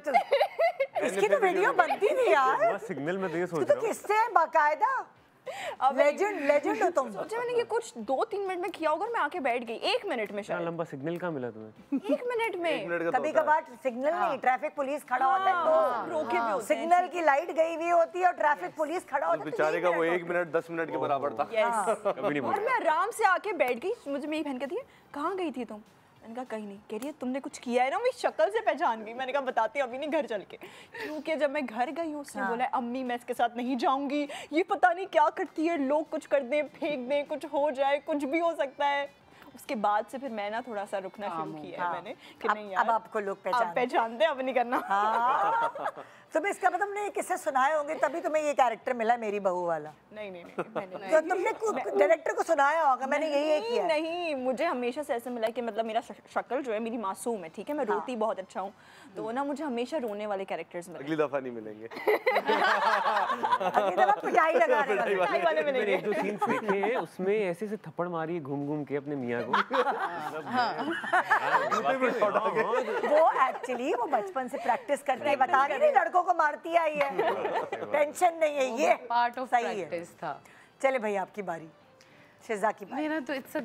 इसकी तो वीडियो बनती थी यार, सिग्नल में तो सोच तो किससे है बाकायदा? लेजेंड हो तुम। सोचा मैंने कि कुछ 2-3 मिनट में किया होगा, मैं आके बैठ गई 1 मिनट में। शायद लंबा सिग्नल कहाँ मिला तुम्हें? 1 मिनट में। कभी कभार सिग्नल नहीं, ट्रैफिक पुलिस खड़ा होता है तो रोके भी होते हैं। सिग्नल की लाइट गई हुई होती है और ट्रैफिक पुलिस खड़ा होता है, बेचारे का वो 1 मिनट 10 मिनट के बराबर था। और मैं आराम से आके बैठ गई। मुझे मेरी बहन कहती है कहाँ गई थी तुम? मैंने कहा कहीं नहीं। कह रही है तुमने कुछ किया है ना? मेरी शक्ल से पहचान गई। मैंने कहा बताती हूँ अभी नहीं, घर चल के। क्योंकि जब मैं घर गई हूँ उसने बोला अम्मी मैं इसके साथ नहीं जाऊंगी, ये पता नहीं क्या करती है, लोग कुछ कर दें, फेंक दें, कुछ हो जाए, कुछ भी हो सकता है। उसके बाद से फिर मैं ना थोड़ा सा रुकना शुरू किया है मैंने कि नहीं यार, अब आपको लोग पहचानते हैं, अब नहीं करना। तुम्हें इसका मतलब नहीं किससे सुनाए होंगे तभी तुम्हें ये कैरेक्टर मिला मेरी बहू वाला? नहीं तो तुमने डायरेक्टर को सुनाया होगा मैंने यही किया? नहीं, मुझे हमेशा से ऐसे मिला कि मतलब मेरा शक्ल जो है मेरी मासूम है, ठीक है, मैं रोती बहुत अच्छा हूँ, तो ना मुझे हमेशा रोने वाले कैरेक्टर्स मिले। अगली दफा नहीं मिलेंगे, अगली दफा पिटाई लगाने वाले मिलेंगे। एक दो सीन देखे हैं उसमें ऐसे से थप्पड़ मारी घूम घूम के अपने मियाँ को। वो एक्चुअली वो बचपन से प्रैक्टिस करते हैं, बता रही लड़कों को मारती आई है, टेंशन नहीं है, ये पार्ट ऑफ प्रैक्टिस था। चले भाई आपकी बारी, शिजा की बारी। मेरा तो it's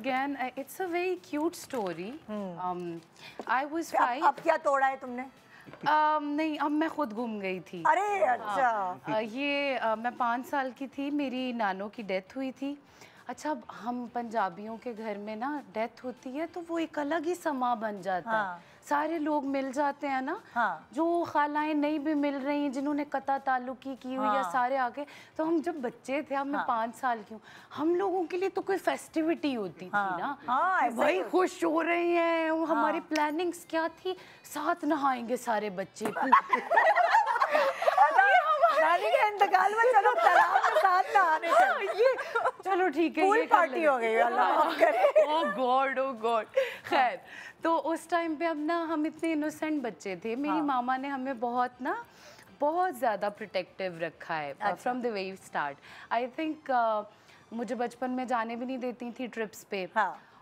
a very cute story. I was 5। अब क्या तोड़ा है तुमने? नहीं, अब मैं खुद घूम गई थी। अरे अच्छा। मैं 5 साल की थी, मेरी नानो की डेथ हुई थी। अच्छा, हम पंजाबियों के घर में ना डेथ होती है तो वो एक अलग ही समा बन जाता है, सारे लोग मिल जाते हैं ना, जो खालाएं नहीं भी मिल रही हैं, जिन्होंने कता ताल्लुकी की हुई है, सारे आके। तो हम जब बच्चे थे, अब मैं 5 साल की हूँ, हम लोगों के लिए तो कोई फेस्टिविटी होती थी ना, भाई खुश हो रहे हैं, हमारी प्लानिंग्स क्या थी, साथ नहाएंगे सारे बच्चे। नानी के इंतकाल में चलो तालाब में साथ नहाने ये चलो ठीक है, पूल पार्टी हो गई, अल्लाह माफ करे। ओह गॉड। खैर, तो उस टाइम पे अब ना हम इतने इनोसेंट बच्चे थे, मेरी मामा ने हमें बहुत ज़्यादा प्रोटेक्टिव रखा है from the very start. I think मुझे बचपन में जाने भी नहीं देती थी ट्रिप्स पे,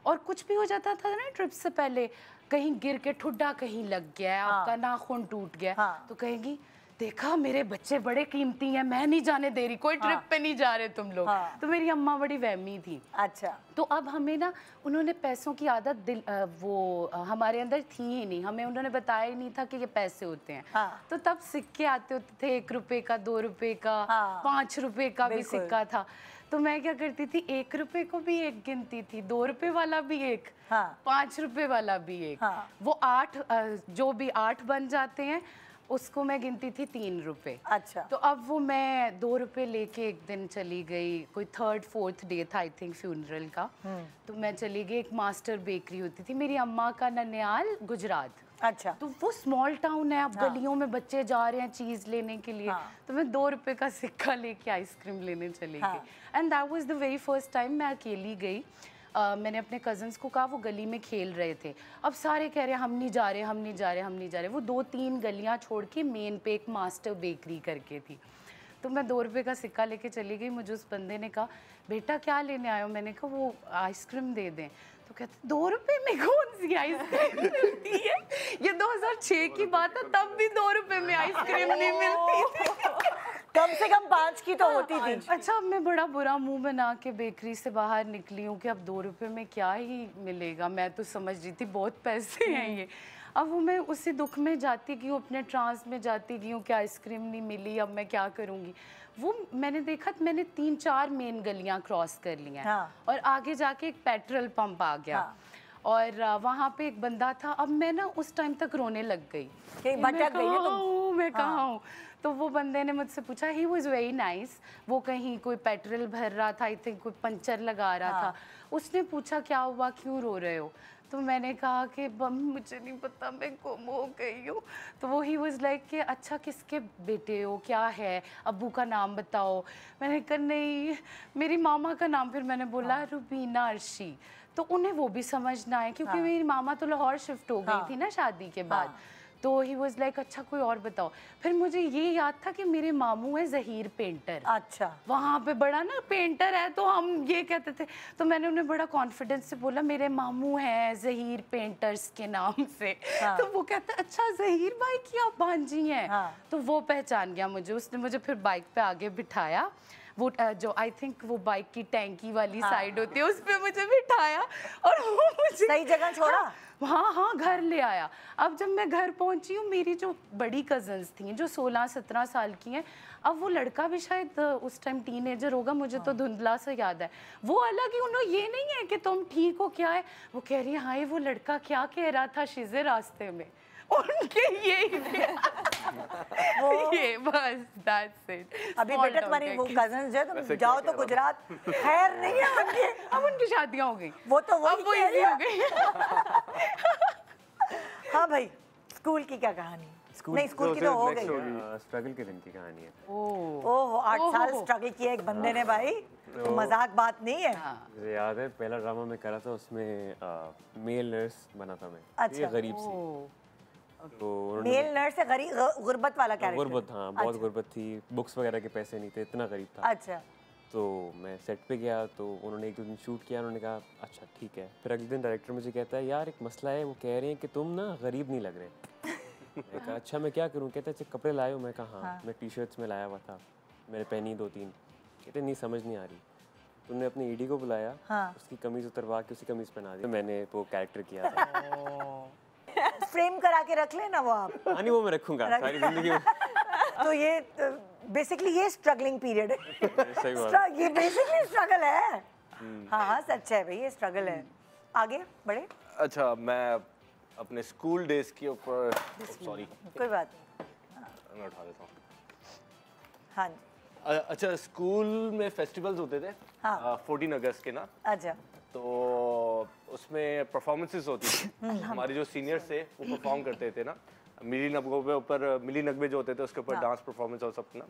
और कुछ भी हो जाता था ना ट्रिप्स से पहले, कहीं गिर के ठुड्डा कहीं लग गया, आपका नाखून टूट गया, तो कहेगी देखा मेरे बच्चे बड़े कीमती हैं, मैं नहीं जाने दे रही, कोई ट्रिप पे नहीं जा रहे तुम लोग। तो मेरी अम्मा बड़ी वहमी थी। अच्छा। तो अब हमें ना उन्होंने पैसों की आदत वो हमारे अंदर थी ही नहीं, हमें उन्होंने बताया ही नहीं था कि ये पैसे होते हैं। तो तब सिक्के आते होते थे, 1 रुपए का, 2 रुपए का, 5 रुपए का भी सिक्का था। तो मैं क्या करती थी, 1 रुपए को भी एक गिनती थी, 2 रुपए वाला भी एक, 5 रुपए वाला भी एक, वो 8 जो भी 8 बन जाते हैं उसको मैं गिनती थी 3 रुपए। अच्छा। तो अब वो मैं 2 रुपए लेके एक दिन चली गई, कोई 3rd-4th डे था आई थिंक फ्यूनरल का, तो मैं चली गई, एक मास्टर बेकरी होती थी मेरी अम्मा का, ननियाल गुजरात। अच्छा। तो वो स्मॉल टाउन है, अब गलियों में बच्चे जा रहे हैं चीज़ लेने के लिए, तो मैं 2 रुपए का सिक्का लेके आइसक्रीम लेने चली गई। And that was the very first time मैं अकेली गई। मैंने अपने कज़न्स को कहा, वो गली में खेल रहे थे, अब सारे कह रहे हैं हम नहीं जा रहे। वो 2-3 गलियां छोड़ के मेन पे एक मास्टर बेकरी करके थी, तो मैं 2 रुपए का सिक्का लेके चली गई। मुझे उस बंदे ने कहा बेटा क्या लेने आए हो? मैंने कहा वो आइसक्रीम दे दें। तो कहते 2 रुपए में कौन सी आइसक्रीम मिलती है? ये 2006 की बात है, तब भी 2 रुपए में आइसक्रीम नहीं मिलती थी। कम से कम 5 की तो होती थी। अच्छा, अब मैं बड़ा बुरा मुंह बना के बेकरी से बाहर निकली हूँ कि अब 2 रुपए में क्या ही मिलेगा, मैं तो समझ रही थी बहुत पैसे हैं ये। अब वो मैं उसी दुख में जाती गई हूँ, अपने ट्रांस में जाती गई हूँ कि आइसक्रीम नहीं मिली, अब मैं क्या करूँगी। वो मैंने देखा, मैंने 3-4 मेन गलियाँ क्रॉस कर ली हैं, और आगे जाके एक पेट्रोल पंप आ गया, और वहाँ पे एक बंदा था। अब मैं ना उस टाइम तक रोने लग गई कि मैं कहाँ हूँ। तो वो बंदे ने मुझसे पूछा, ही वॉज वेरी नाइस, वो कहीं कोई पेट्रोल भर रहा था, आई थिंक कोई पंचर लगा रहा था। उसने पूछा क्या हुआ, क्यों रो रहे हो? तो मैंने कहा कि मुझे नहीं पता, मैं गुम हो गई हूँ। तो वो ही वाज लाइक कि अच्छा किसके बेटे हो, क्या है, अब्बू का नाम बताओ। मैंने कहा नहीं मेरी मामा का नाम। फिर मैंने बोला रुबीना अर्शी। तो उन्हें वो भी समझ ना आए क्योंकि मेरी मामा तो लाहौर शिफ्ट हो गई थी ना शादी के बाद। तो ही वाज लाइक अच्छा कोई और बताओ। फिर मुझे ये याद था कि मेरे मामू है ज़हीर पेंटर। अच्छा, वहाँ पे बड़ा ना पेंटर है, तो हम ये कहते थे। तो मैंने उन्हें बड़ा कॉन्फिडेंस से बोला मेरे मामू हैं ज़हीर पेंटर्स के नाम से। तो वो कहते अच्छा ज़हीर भाई की आप भांजी हैं। तो वो पहचान गया मुझे। उसने मुझे फिर बाइक पे आगे बिठाया, वो जो आई थिंक वो बाइक की टैंकी वाली साइड होती है उस पे मुझे बिठाया और वो मुझे सही जगह छोड़ा। हाँ घर ले आया। अब जब मैं घर पहुंची हूँ, मेरी जो बड़ी कजन्स थी जो 16-17 साल की हैं, अब वो लड़का भी शायद उस टाइम टीनेजर होगा, मुझे तो धुंधला सा याद है। वो अलग ही, उन्होंने ये नहीं है कि तुम ठीक हो क्या है, वो कह रही है हाँ वो लड़का क्या कह रहा था शीज़े रास्ते में। उनके ये बस दैट्स इट। अभी बेटा तुम्हारी वो कजन्स जो है, तुम जाओ तो गुजरात, खैर नहीं है उनकी। अब उनकी शादियां हो गई, वो तो अब वो इजी हो गई। हाँ भाई, स्कूल की क्या कहानी? नहीं स्कूल की तो हो गई। स्ट्रगल के दिन की कहानी है। ओह 8 साल स्ट्रगल किया एक बंदे ने भाई, तो मजाक बात नहीं है। मुझे याद है पहला ड्रामा मैं करा था, उसमें मेल नर्स बना था मैं। अच्छा। ये गरीब सी तो मेल नर्स है, गुर्बत वाला कैरेक्टर। गुर्बत, हाँ बहुत गुर्बत थी, बुक्स वगैरह के पैसे नहीं थे, इतना गरीब था। अच्छा। तो मैं सेट पे गया तो उन्होंने एक दो दिन शूट किया, उन्होंने कहा अच्छा ठीक है। फिर अगले दिन डायरेक्टर मुझे कहता है यार एक मसला है, वो कह रहे हैं कि तुम ना गरीब नहीं लग रहे। मैं कहा अच्छा मैं क्या करूँ? कहते अच्छा कपड़े लाए हो? मैं कहा हाँ। मैं टी शर्ट्स में लाया हुआ था, मैंने पहनी 2-3। कहते नहीं समझ नहीं आ रही। तुमने अपनी ईडी को बुलाया, उसकी कमीज उतरवा के उसी कमीज पहना दी। तो मैंने वो कैरेक्टर किया था। फ्रेम करा के रख लेना वो आप। हाँ नहीं वो मैं रखूंगा सारी जिंदगी में। तो ये बेसिकली ये स्ट्रगलिंग पीरियड है। सही बात। ये बेसिकली स्ट्रगल है। हाँ सच है भाई, ये स्ट्रगल है। आगे बढ़े। अच्छा मैं अपने स्कूल डेज के ऊपर, सॉरी कोई बात नहीं, मैं उठा लेता हूँ। हाँ जी। अच्छा स्कूल में फेस्टिवल्स होते थे 14 अगस्त के ना। अच्छा। तो उसमें परफॉर्मेंसेस होती थी। हमारे जो सीनियर्स थे वो परफॉर्म करते थे ना, मिली नगमे जो होते थे उसके ऊपर डांस परफॉर्मेंस और सब ना।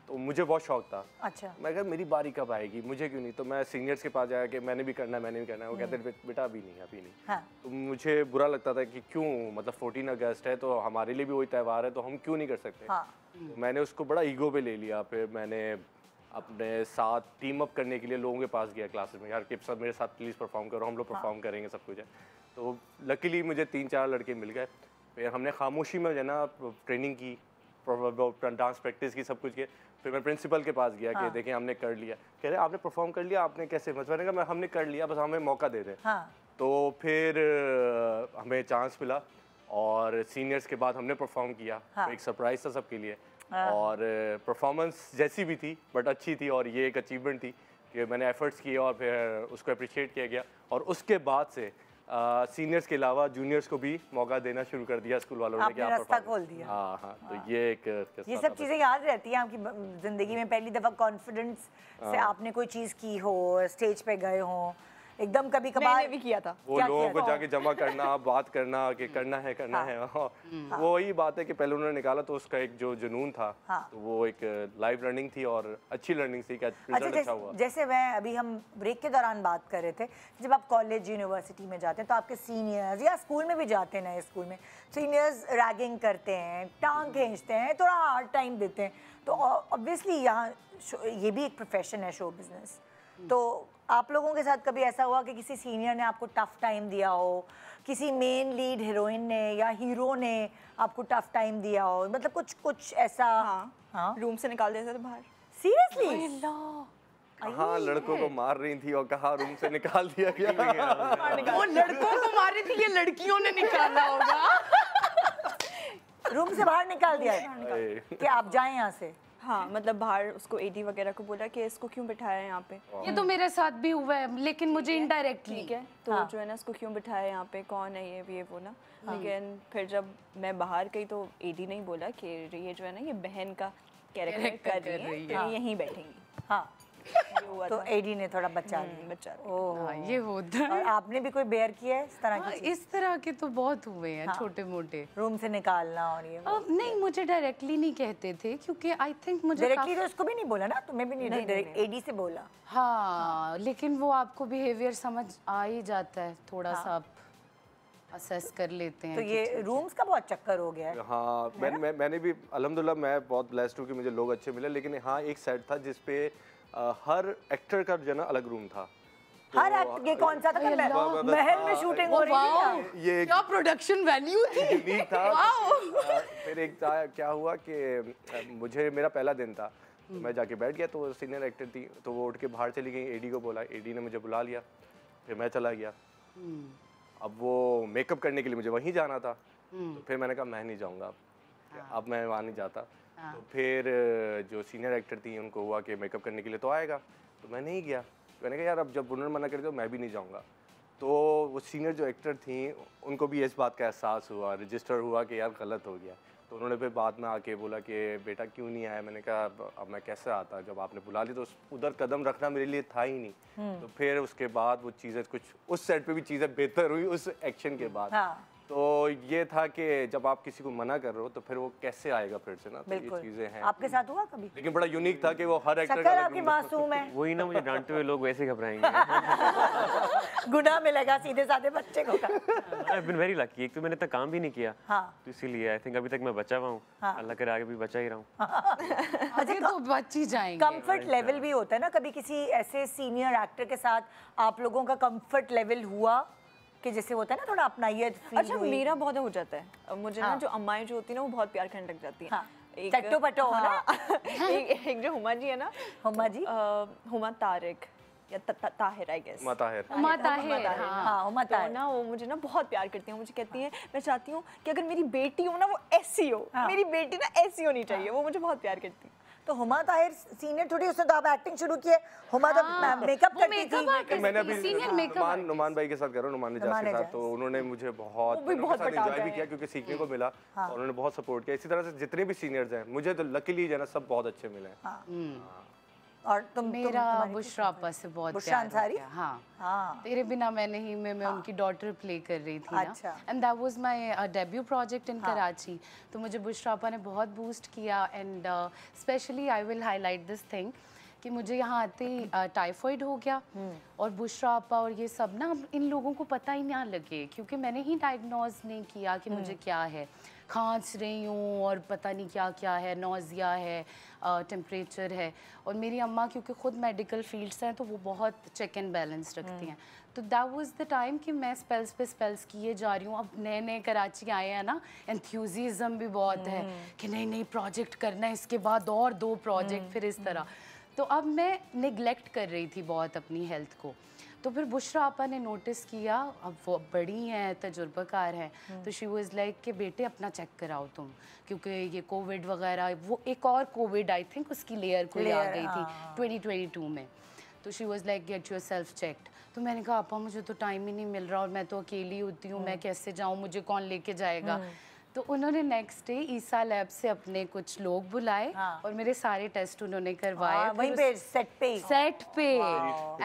तो मुझे बहुत शौक था। अच्छा। मैं कहा मेरी बारी कब आएगी, मुझे क्यों नहीं? तो मैं सीनियर्स के पास जाया कि मैंने भी करना है। वो कहते बेटा अभी नहीं। हाँ। तो मुझे बुरा लगता था कि क्यों, मतलब 14 अगस्त है तो हमारे लिए भी वही त्यौहार है, तो हम क्यों नहीं कर सकते। हाँ। तो मैंने उसको बड़ा ईगो पे ले लिया। फिर मैंने अपने साथ टीम अप करने के लिए लोगों के पास गया क्लासेस में, यार कि सब मेरे साथ प्लीज़ परफॉर्म करो, हम लोग परफॉर्म करेंगे, सब कुछ है। तो लकीली मुझे 3-4 लड़के मिल गए। फिर हमने खामोशी में जो है ना ट्रेनिंग की, डांस प्रैक्टिस की, सब कुछ किया। फिर मैं प्रिंसिपल के पास गया कि देखें हमने कर लिया। कह रहे आपने परफॉर्म कर लिया, आपने कैसे? मैंने कहा हमने कर लिया, बस हमें मौका दे दें। तो फिर हमें चांस मिला और सीनियर्स के बाद हमने परफॉर्म किया। तो एक सरप्राइज था सबके लिए। और परफॉर्मेंस जैसी भी थी बट अच्छी थी, और ये एक अचीवमेंट थी कि मैंने एफर्ट्स किए और फिर उसको अप्रिशिएट किया गया। और उसके बाद से सीनियर्स के अलावा जूनियर्स को भी मौका देना शुरू कर दिया स्कूल वालों ने कि आप रास्ता खोल दिया। हाँ। तो ये सब चीज़ें याद रहती हैं आपकी ज़िंदगी में। पहली दफ़ा कॉन्फिडेंस से आपने कोई चीज़ की हो, स्टेज पे गए हो, एकदम कभी कभार मैंने भी किया था। वो लोगों को जाके जमा करना, बात करना कि करना है। वो वही बात है कि पहले उन्होंने निकाला तो उसका एक जो जुनून था, तो वो एक लाइव लर्निंग थी और अच्छी लर्निंग थी कि रिजल्ट अच्छा हुआ। जैसे मैं अभी हम ब्रेक के दौरान बात कर रहे थे, जब आप कॉलेज यूनिवर्सिटी में जाते हैं तो आपके सीनियर्स या स्कूल में भी जाते हैं, नए स्कूल में सीनियर्स रैगिंग करते हैं, टांग खींचते हैं, थोड़ा हार्ड टाइम देते हैं। तो ऑब्वियसली यहाँ ये भी एक प्रोफेशन है, शो बिजनेस। तो आप लोगों के साथ कभी ऐसा हुआ कि किसी सीनियर ने आपको टफ टाइम दिया हो, किसी मेन लीड हीरोइन ने या हीरो ने आपको टफ टाइम दिया हो, मतलब कुछ ऐसा? हाँ। रूम से निकाल देते थे बाहर। सीरियसली? हाँ, लड़कों को मार रही थी और कहा रूम से निकाल दिया गया। वो लड़कों को मार रही थी, ये लड़कियों ने निकाला होगा। रूम से बाहर निकाल दिया कि आप जाएं यहाँ से। हाँ, मतलब बाहर उसको एडी वगैरह को बोला कि इसको क्यों बिठाया यहाँ पे। ये तो मेरे साथ भी हुआ है, लेकिन मुझे इनडायरेक्टली। ठीक है, तो जो है ना इसको क्यों बिठाया यहाँ पे, कौन है ये वो ना। लेकिन फिर जब मैं बाहर गई तो एडी नहीं बोला कि ये जो है ना ये बहन का कैरेक्टर कर रही है, तो यहीं बैठेंगी। तो एडी ने थोड़ा बचा लिया। ओह ये होता है। और आपने भी कोई बेयर किया है इस तरह की? इस तरह के तो बहुत हुए हैं छोटे मोटे। रूम से निकालना और ये नहीं, मुझे डायरेक्टली नहीं कहते थे क्योंकि आई थिंक मुझे डायरेक्टली तो उसको भी नहीं बोला ना, तुम्हें भी नहीं डायरेक्ट एडी से बोला। हाँ लेकिन वो आपको बिहेवियर समझ आ ही जाता है, थोड़ा सा आप असेस कर लेते हैं। तो ये रूम्स का बहुत चक्कर हो गया है। हाँ मैंने भी अल्हम्दुलिल्लाह मैं बहुत ब्लेस्ड हूँ कि मुझे लोग अच्छे मिले, लेकिन हाँ एक सेट था जिसपे हर एक्टर का जो है ना अलग रूम था। हर एक्ट ये कौन सा था? महल में शूटिंग हो रही थी। ये क्या प्रोडक्शन वैल्यू थी। यूनिक था। फिर एक क्या हुआ कि मुझे मेरा पहला दिन था, मैं जाके बैठ गया, तो सीनियर एक्टर थी तो वो उठ के बाहर चली गई, एडी को बोला, एडी ने मुझे बुला लिया, फिर मैं चला गया। अब वो मेकअप करने के लिए मुझे वहीं जाना था, तो फिर मैंने कहा मैं नहीं जाऊँगा, अब मैं वहाँ नहीं जाता। तो फिर जो सीनियर एक्टर थी उनको हुआ कि मेकअप करने के लिए तो आएगा, तो मैं नहीं गया। मैंने कहा यार अब जब उन्होंने मना कर दिया तो मैं भी नहीं जाऊँगा। तो वो सीनियर जो एक्टर थी उनको भी इस बात का एहसास हुआ, रजिस्टर हुआ कि यार गलत हो गया। तो उन्होंने फिर बाद में आके बोला कि बेटा क्यों नहीं आया। मैंने कहा अब मैं कैसे आता, जब आपने बुला लिया तो उधर कदम रखना मेरे लिए था ही नहीं। तो फिर उसके बाद वो चीज़ें कुछ उस सेट पे भी चीज़ें बेहतर हुई उस एक्शन के बाद। तो ये था कि जब आप किसी को मना कर रहे हो तो फिर वो कैसे आएगा फिर से ना, तो ये चीजें हैं। आपके साथ हुआ कभी? लेकिन बड़ा यूनिक था कि वो हर एक्टर का आपकी मासूम है। वही ना, मुझे डांटते हुए लोग वैसे घबराएंगे। गुनाह मिलेगा सीधे साधे बच्चे को। I have been very lucky, एक तो मैंने तक काम भी नहीं किया, तो इसीलिए आई थिंक अभी तक मैं बचा हुआ हूँ। अल्लाह करे आगे भी बचा ही रहा हूँ। अजय तो बच ही जाएंगे। कंफर्ट लेवल भी होता है ना, कभी किसी ऐसे सीनियर एक्टर के साथ आप लोगों का कंफर्ट लेवल हुआ कि जैसे होता है ना थोड़ा अपनाइयत फील? अच्छा मेरा बहुत हो जाता है, मुझे ना जो अम्माएं जो होती है ना वो बहुत प्यार करने लग जाती हैं। एक चट्टो पट्टो हो ना। एक जो हुमा जी है ना, हुमा जी, हुमा तारिक या ताहिर आई गेस, हुमा ताहिर, हाँ हुमा ताहिर ना, वो मुझे ना बहुत प्यार करती हैं। मुझे कहती हैं मैं चाहती हूँ कि अगर मेरी बेटी हो ना वो ऐसी हो, मेरी बेटी ना ऐसी होनी चाहिए। वो मुझे बहुत प्यार करती है। तो हुमा ताहिर सीनियर थोड़ी, उसने तो आप एक्टिंग शुरू की है। हुमा तो मेकअप करती थी। मैंने अभी नुमान भाई के साथ कर रहा हूँ, नुमान निजाज के साथ, तो उन्होंने मुझे बहुत एंजॉय भी किया क्योंकि सीखने को मिला और उन्होंने बहुत सपोर्ट किया। इसी तरह से जितने भी सीनियर्स हैं मुझे तो लकीली जो है ना सब बहुत अच्छे मिले हैं। और मेरा बुशरा अप्पा से बहुत प्यार हो गया। हाँ, तेरे बिना मैं नहीं मैं उनकी डॉटर प्ले कर रही थी ना, and that was my debut project in Karachi. तो मुझे बुशरा अप्पा ने बहुत बूस्ट किया, and specially I will highlight this thing कि मुझे यहाँ आते ही टाइफॉइड हो गया, और बुशरा अप्पा और ये सब ना इन लोगों को पता ही ना लगे क्योंकि मैंने ही डायग्नोज नहीं किया कि मुझे क्या है। खांस रही हूँ और पता नहीं क्या क्या है, नोज़िया है, टेम्परेचर है। और मेरी अम्मा क्योंकि ख़ुद मेडिकल फील्ड से हैं तो वो बहुत चेक एंड बैलेंस रखती हैं। तो दैट वाज द टाइम कि मैं स्पेल्स पे स्पेल्स किए जा रही हूँ। अब नए नए कराची आए हैं ना, एंथ्यूजिज्म भी बहुत है कि नहीं नहीं प्रोजेक्ट करना है, इसके बाद और 2 प्रोजेक्ट, फिर इस तरह। तो अब मैं निगलेक्ट कर रही थी बहुत अपनी हेल्थ को। तो फिर बुशरा आपा ने नोटिस किया, अब वो बड़ी हैं, तजुर्बाकार हैं, तो शी वाज लाइक कि बेटे अपना चेक कराओ तुम, क्योंकि ये कोविड वगैरह, वो एक और कोविड आई थिंक उसकी लेयर कोई आ गई थी 2022 में। तो she was like get your self checked. तो मैंने कहा आपा मुझे तो टाइम ही नहीं मिल रहा और मैं तो अकेली होती हूँ, मैं कैसे जाऊँ, मुझे कौन लेके जाएगा। तो उन्होंने नेक्स्ट डे ईसा लैब से अपने कुछ लोग बुलाए और मेरे सारे टेस्ट उन्होंने करवाए वहीं पे सेट पे।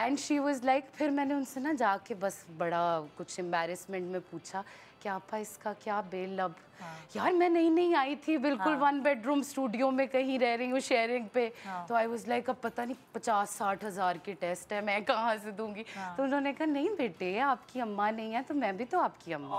एंड शी वाज लाइक, फिर मैंने उनसे ना जाके बस बड़ा कुछ एम्बैरेसमेंट में पूछा कि आपा इसका क्या बिल? अब यार मैं नहीं आई थी, बिल्कुल 1 बेडरूम स्टूडियो में कहीं रह रही हूँ शेयरिंग पे। तो आई वाज लाइक अब पता नहीं 50-60 हज़ार के टेस्ट है, मैं कहाँ से दूंगी। तो उन्होंने कहा नहीं बेटे आपकी अम्मा नहीं है तो मैं भी तो आपकी अम्मा।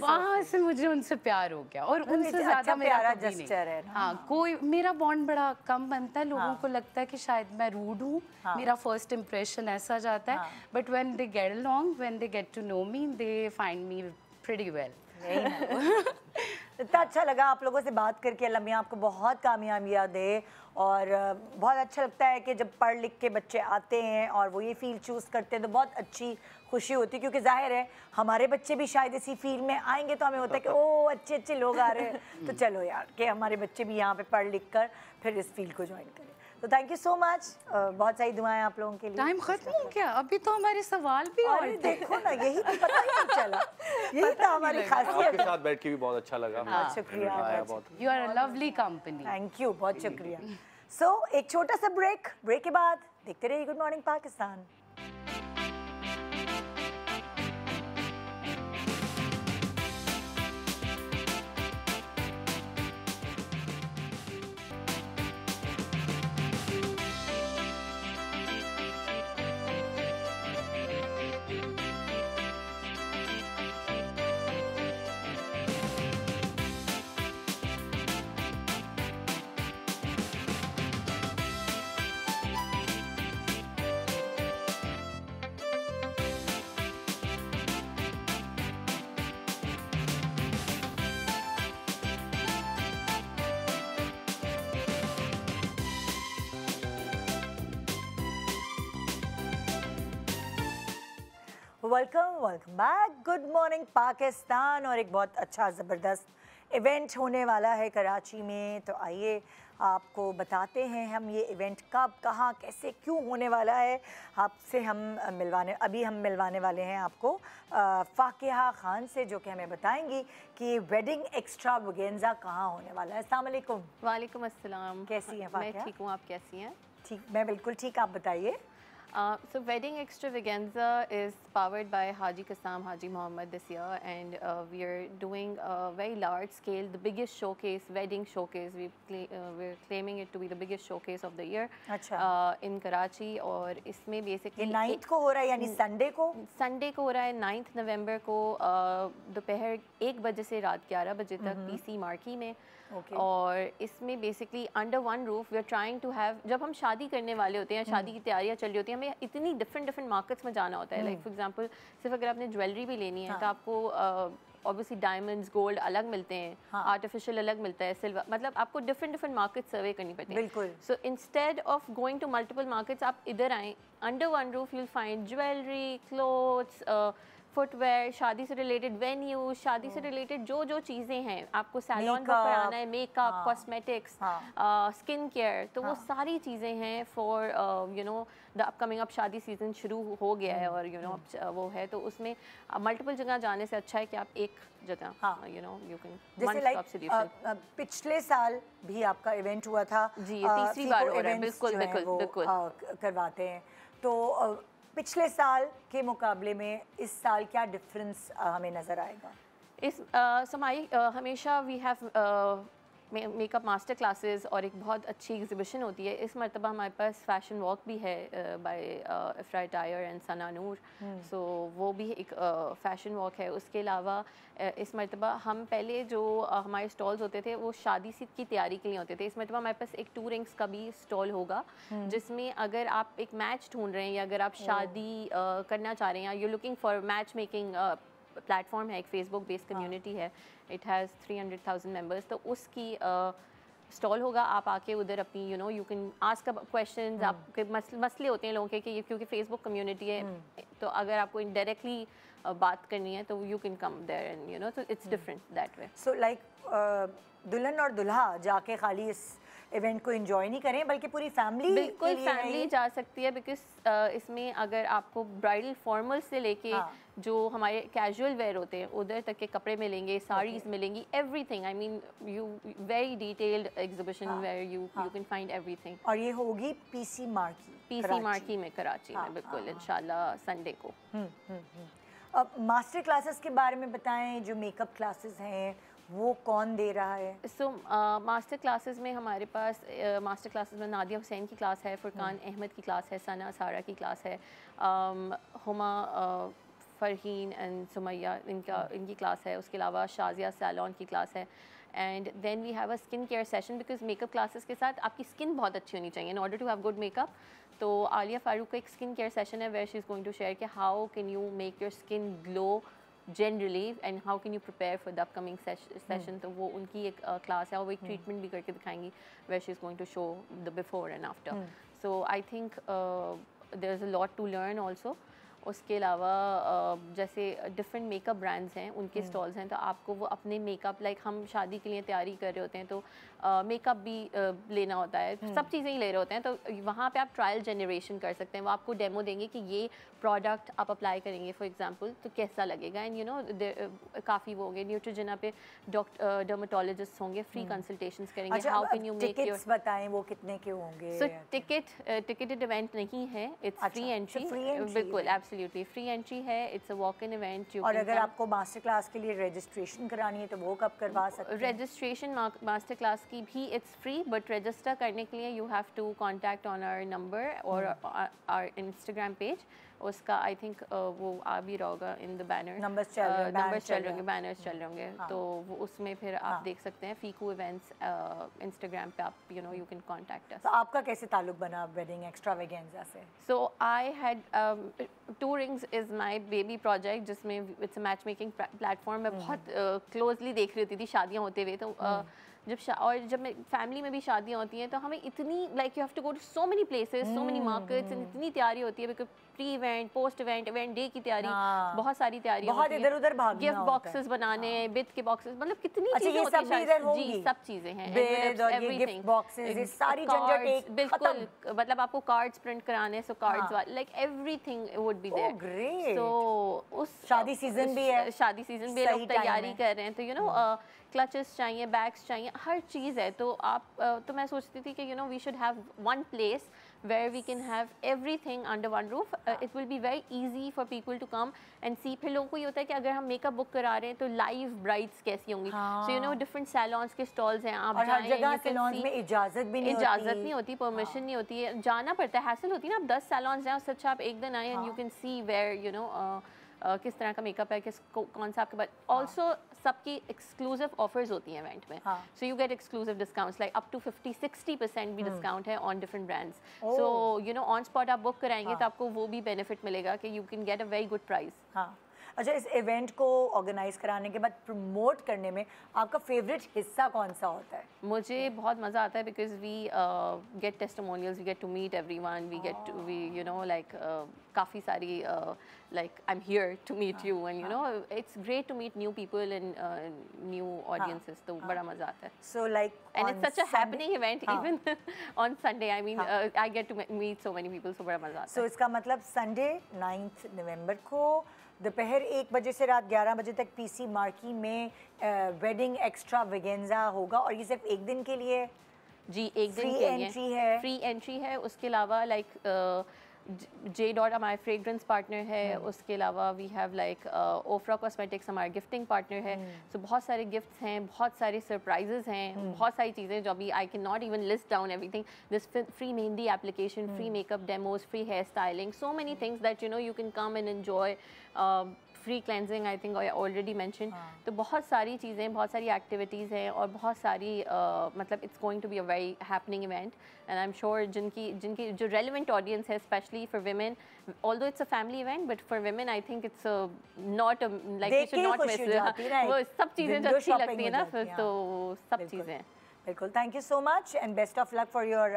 वहाँ से मुझे उनसे प्यार हो गया और उनसे ज़्यादा मेरा कभी नहीं। हाँ, कोई मेरा बॉन्ड बड़ा कम बनता है, लोगों को लगता है कि शायद मैं रूड हूँ, मेरा फर्स्ट इम्प्रेशन ऐसा जाता है, but when they get along, when they get to know me, they find me pretty well. इतना अच्छा लगा आप लोगों से बात करके। अल्लाह मियां आपको बहुत कामयाबियाँ दे, और बहुत अच्छा लगता है कि जब पढ़ लिख के बच्चे आते हैं और वो ये फील्ड चूज़ करते हैं तो बहुत अच्छी खुशी होती है, क्योंकि जाहिर है हमारे बच्चे भी शायद इसी फील्ड में आएंगे तो हमें होता है कि ओ अच्छे अच्छे लोग आ रहे हैं, तो चलो यार कि हमारे बच्चे भी यहाँ पे पढ़ लिख कर फिर इस फील्ड को ज्वाइन करें। तो थैंक यू सो मच, बहुत सारी दुआएं आप लोगों के लिए। टाइम खत्म हो गया, अभी तो हमारे सवाल भी और देखो ना, यही तो पता ही नहीं चला, यही तो हमारी खासियत। आपके साथ बैठ के भी बहुत अच्छा लगा। शुक्रिया, you are a lovely company. Thank you, बहुत शुक्रिया। सो एक छोटा सा ब्रेक के बाद देखते रहिए good morning Pakistan. Welcome back, good morning Pakistan. और एक बहुत अच्छा ज़बरदस्त इवेंट होने वाला है कराची में, तो आइए आपको बताते हैं हम ये इवेंट कब, कहाँ, कैसे, क्यों होने वाला है। आपसे हम मिलवाने वाले हैं आपको फ़ाकिहा खान से, जो कि हमें बताएंगी कि वेडिंग एक्स्ट्रावेगेंजा कहाँ होने वाला है। अस्सलाम वालेकुम। वालेकुम अस्सलाम। कैसी हैं फ़ाकिहा? मैं ठीक हूँ, आप कैसी हैं? ठीक, मैं बिल्कुल ठीक, आप बताइए। So Wedding Extravaganza is powered by Haji Kassam Haji Mohammed this year, and we are doing a very large scale, the biggest showcase, wedding showcase. We're claiming it to be the biggest showcase of the year in Karachi. और इसमें basically 9th को हो रहा है, यानी Sunday को हो रहा है। 9 नवंबर को दोपहर 1 बजे से रात 11 बजे तक PC मार्की में। और इसमें basically under one roof we are trying to have, जब हम शादी करने वाले होते हैं, शादी की तैयारियां चल रही होती हैं, हमें इतनी डिफरेंट मार्केट्स में जाना होता है। लाइक फॉर एग्जांपल, सिर्फ अगर आपने ज्वेलरी भी लेनी है तो आपको ऑब्वियसली डायमंड्स, गोल्ड अलग मिलते हैं, आर्टिफिशियल अलग मिलता है, सिल्वर, मतलब आपको डिफरेंट मार्केट सर्वे करनी पड़ती है। बिल्कुल। So instead of going to multiple markets, आप इधर आएँ, under one roof you'll find jewellery, clothes, footwear, शादी से रिलेटेड वेन्यू, शादी से रिलेटेड जो चीज़ें हैं, आपको सैलून बुक कराना है, मेकअप, कॉस्मेटिक्स, स्किन केयर, तो वो सारी चीज़ें हैं for you know the upcoming. अब शादी सीजन शुरू हो गया है और यू नो वो है, तो उसमें मल्टीपल जगह जाने से अच्छा है कि आप एक जगह you know you can one stop solution. पिछले साल भी आपका इवेंट हुआ था जी, ये तीसरी बार हो रहा है। बिल्कुल करवाते हैं, तो पिछले साल के मुकाबले में इस साल क्या डिफरेंस हमें नज़र आएगा? हमेशा we have makeup master classes और एक बहुत अच्छी एग्जीबिशन होती है। इस मरतबा हमारे पास फैशन वॉक भी है बाय इफ्रा टायर एंड सना नूर, सो वो भी एक फैशन वॉक है। उसके अलावा इस मरतबा हम पहले जो हमारे स्टॉल्स होते थे वो शादी की तैयारी के लिए होते थे। इस मरतबा हमारे पास एक 2 रिंग्स का भी स्टॉल होगा, जिसमें अगर आप एक मैच ढूंढ रहे हैं या अगर आप शादी करना चाह रहे हैं, you looking for match making platform है, एक फेसबुक बेस्ड कम्युनिटी है, इट हैज़ 300,000 मेंबर्स, तो उसकी स्टॉल होगा। आप आके उधर अपनी you know you can ask questions, आपके मसले होते हैं लोगों के कि क्योंकि फेसबुक कम्युनिटी है, तो अगर आपको इनडायरेक्टली बात करनी है तो you can come there and you know, so it's different that way. So like दुल्हन और दुल्हा जाके खाली इस इवेंट को एंजॉय नहीं करें, बल्कि पूरी फैमिली, बिल्कुल फैमिली जा सकती है, बिकॉज इसमें अगर आपको ब्राइडल फॉर्मल से लेके जो हमारे कैजुअल वेयर होते हैं उधर तक के कपड़े मिलेंगे, साड़ीज मिलेंगी, everything. I mean you very detailed exhibition where you can find everything. और ये होगी PC मार्की में कराची में, बिल्कुल इंशाल्लाह संडे को। अब मास्टर क्लासेस के बारे में बताएं, जो मेकअप क्लासेस हैं वो कौन दे रहा है? सो मास्टर क्लासेस में हमारे पास मास्टर क्लासेस में नादिया हुसैन की क्लास है, फुरकान अहमद की क्लास है, सना सारा की क्लास है, हुमा फरहीन एंड सुमैया इनकी क्लास है। उसके अलावा शाजिया सैलून की क्लास है। And then we have a skin care session, because makeup classes के साथ आपकी स्किन बहुत अच्छी होनी चाहिए in order to have good makeup. तो आलिया फारूक का एक स्किन केयर सेशन है where she is going to share कि how can you make your skin glow generally and how can you prepare for the upcoming session. तो वो उनकी एक class है और वो एक ट्रीटमेंट भी करके दिखाएंगी where she is going to show the before and after. So I think there is a lot to learn also. उसके अलावा जैसे डिफरेंट मेकअप ब्रांड्स हैं, उनके स्टॉल्स हैं, तो आपको वो अपने मेकअप, लाइक हम शादी के लिए तैयारी कर रहे होते हैं तो मेकअप भी लेना होता है, सब चीज़ें ही ले रहे होते हैं, तो वहाँ पे आप ट्रायल जनरेशन कर सकते हैं। वो आपको डेमो देंगे कि ये प्रोडक्ट आप अप्लाई करेंगे फॉर एग्जांपल तो कैसा लगेगा। एंड यू नो काफ़ी वो होंगे, न्यूट्रोजेना पे डर्मेटोलॉजिस्ट होंगे, फ्री कंसल्टेशंस करेंगे। How can you make your, बताएं वो कितने के होंगे? सो टिकटेड इवेंट नहीं है, इट्स फ्री एंट्री, बिल्कुल एब्सोल्युटली फ्री एंट्री है, it's a walk in event. और अगर आपको मास्टर क्लास के लिए रजिस्ट्रेशन करानी है तो वो कब करवा सकते हैं? रजिस्ट्रेशन मास्टर क्लास की भी इट्स फ्री, बट रजिस्टर करने के लिए you have to contact on our number और आवर इंस्टाग्राम पेज। उसका आई थिंक वो आ भी रहा होगा इन द बैनर, नंबर्स चल रहे होंगे, बैनर्स चल रहे होंगे, तो वो उसमें फिर आप देख सकते हैं फीकू इवेंट्स इंस्टाग्राम पे, आप you know you can contact us. तो आपका कैसे ताल्लुक बना वेडिंग एक्स्ट्रावेगेंजा से? So I had two rings is my baby project, जिसमें it's a match making platform. मैं बहुत क्लोजली देख रही होती थी शादियाँ होते हुए, तो जब मैं फैमिली में भी शादियाँ होती हैं तो हमें इतनी like you have to go to so many places, so many markets, इतनी तैयारी होती है, because pre event, post event, event day की तैयारी, बहुत सारी तैयारी, बहुत इधर-उधर भागना, गिफ्ट बॉक्सेस बनाने, बिद के बॉक्सेस, मतलब कितनी चीजें होती हैं। जी, सब चीजें हैं, एवरीथिंग, बॉक्सेस, ये सारी झंझट एक बिल्कुल, मतलब आपको कार्ड्स प्रिंट कराने, so cards like everything would be there. Great. सो उस शादी सीजन भी है, शादी सीजन भी लोग तैयारी कर रहे हैं, तो यू नो क्लचेस चाहिए, बैग्स चाहिए, हर चीज़ है। तो तो मैं सोचती थी कि you know we should have one place where we can have everything under one roof. It will be very easy for people to come and see. फिर लोगों को ये होता है कि अगर हम मेकअप बुक करा रहे हैं तो लाइव ब्राइड्स कैसी होंगी, so you know different salons के stalls हैं, आप हर जगह salons में इजाज़त भी नहीं होती, परमिशन नहीं होती है, जाना पड़ता है, हैसल होती है ना। आप 10 salons जाएं, उससे अच्छा आप एक दिन आए and you can see where you know किस तरह का मेकअप है, कौन सा आपके पास। ऑल्सो सबकी एक्सक्लूसिव ऑफर्स होती हैं इवेंट में, so you get exclusive discounts like up to 50-60% भी डिस्काउंट है on different brands. So you know on spot आप बुक कराएंगे तो आपको वो भी बेनिफिट मिलेगा कि you can get a very good price. अच्छा, इस इवेंट को ऑर्गेनाइज कराने के बाद प्रमोट करने में आपका फेवरेट हिस्सा कौन सा होता है? मुझे बहुत मज़ा आता है because we get testimonials, we get to meet everyone, we you know like काफ़ी सारी like I'm here to meet you and you know it's great to meet new people and new audiences, तो बड़ा मज़ा आता है। So like and it's such a happening event even on Sunday, I mean I get to meet so many people, so बड़ा मज़ा आता है। So इसका मतलब Sunday 9 नवंबर को दोपहर 1 बजे से रात 11 बजे तक पीसी मार्की में वेडिंग एक्स्ट्रावेगेंजा होगा, और ये सिर्फ एक दिन के लिए? जी, एक दिन के लिए फ्री एंट्री है। उसके अलावा लाइक J.Dot हमारे फ्रेग्रेंस पार्टनर है, उसके अलावा we have like Ofra cosmetics हमारा गिफ्टिंग पार्टनर है। सो बहुत सारे गिफ्ट्स हैं, बहुत सारे सरप्राइजेज हैं, बहुत सारी चीज़ें जो अभी I can not even list down everything. This free mehndi application, free makeup demos, free hair styling, so many things that you know you can come and enjoy. Free cleansing I think I already mention. तो बहुत सारी चीज़ें, बहुत सारी activities हैं और बहुत सारी मतलब it's going to be a very happening event and I am sure जिनकी जो रेलिवेंट ऑडियंस है specially for women, although it's a family event but for women I think it's not like you should not miss. वो सब चीज़ें जो अच्छी लगती है ना फिर, तो सब चीज़ें। बिल्कुल, thank you so much and best of luck for your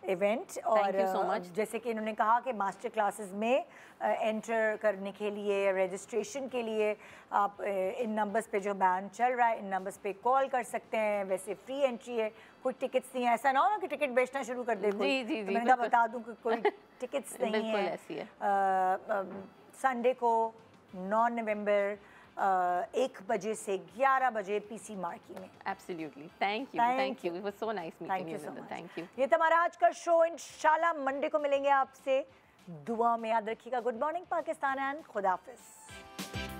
event. और जैसे कि इन्होंने कहा कि मास्टर क्लासेस में एंटर करने के लिए, रजिस्ट्रेशन के लिए आप इन नंबर्स पे जो बैन चल रहा है इन नंबर्स पे कॉल कर सकते हैं। वैसे फ्री एंट्री है, कोई टिकट्स नहीं है, ऐसा ना हो ना कि टिकट बेचना शुरू कर दे कोई। जी, तो मैंने कहा बता दूं कि कोई टिकट्स नहीं है। संडे को 9 नवंबर 1 बजे से 11 बजे पीसी मार्की में। Absolutely. Thank you. It was so nice meeting you. Thank you. ये हमारा आज का शो। इंशाल्लाह मंडे को मिलेंगे आपसे। दुआ में याद रखिएगा। गुड मॉर्निंग पाकिस्तान एंड खुदा हाफिज़।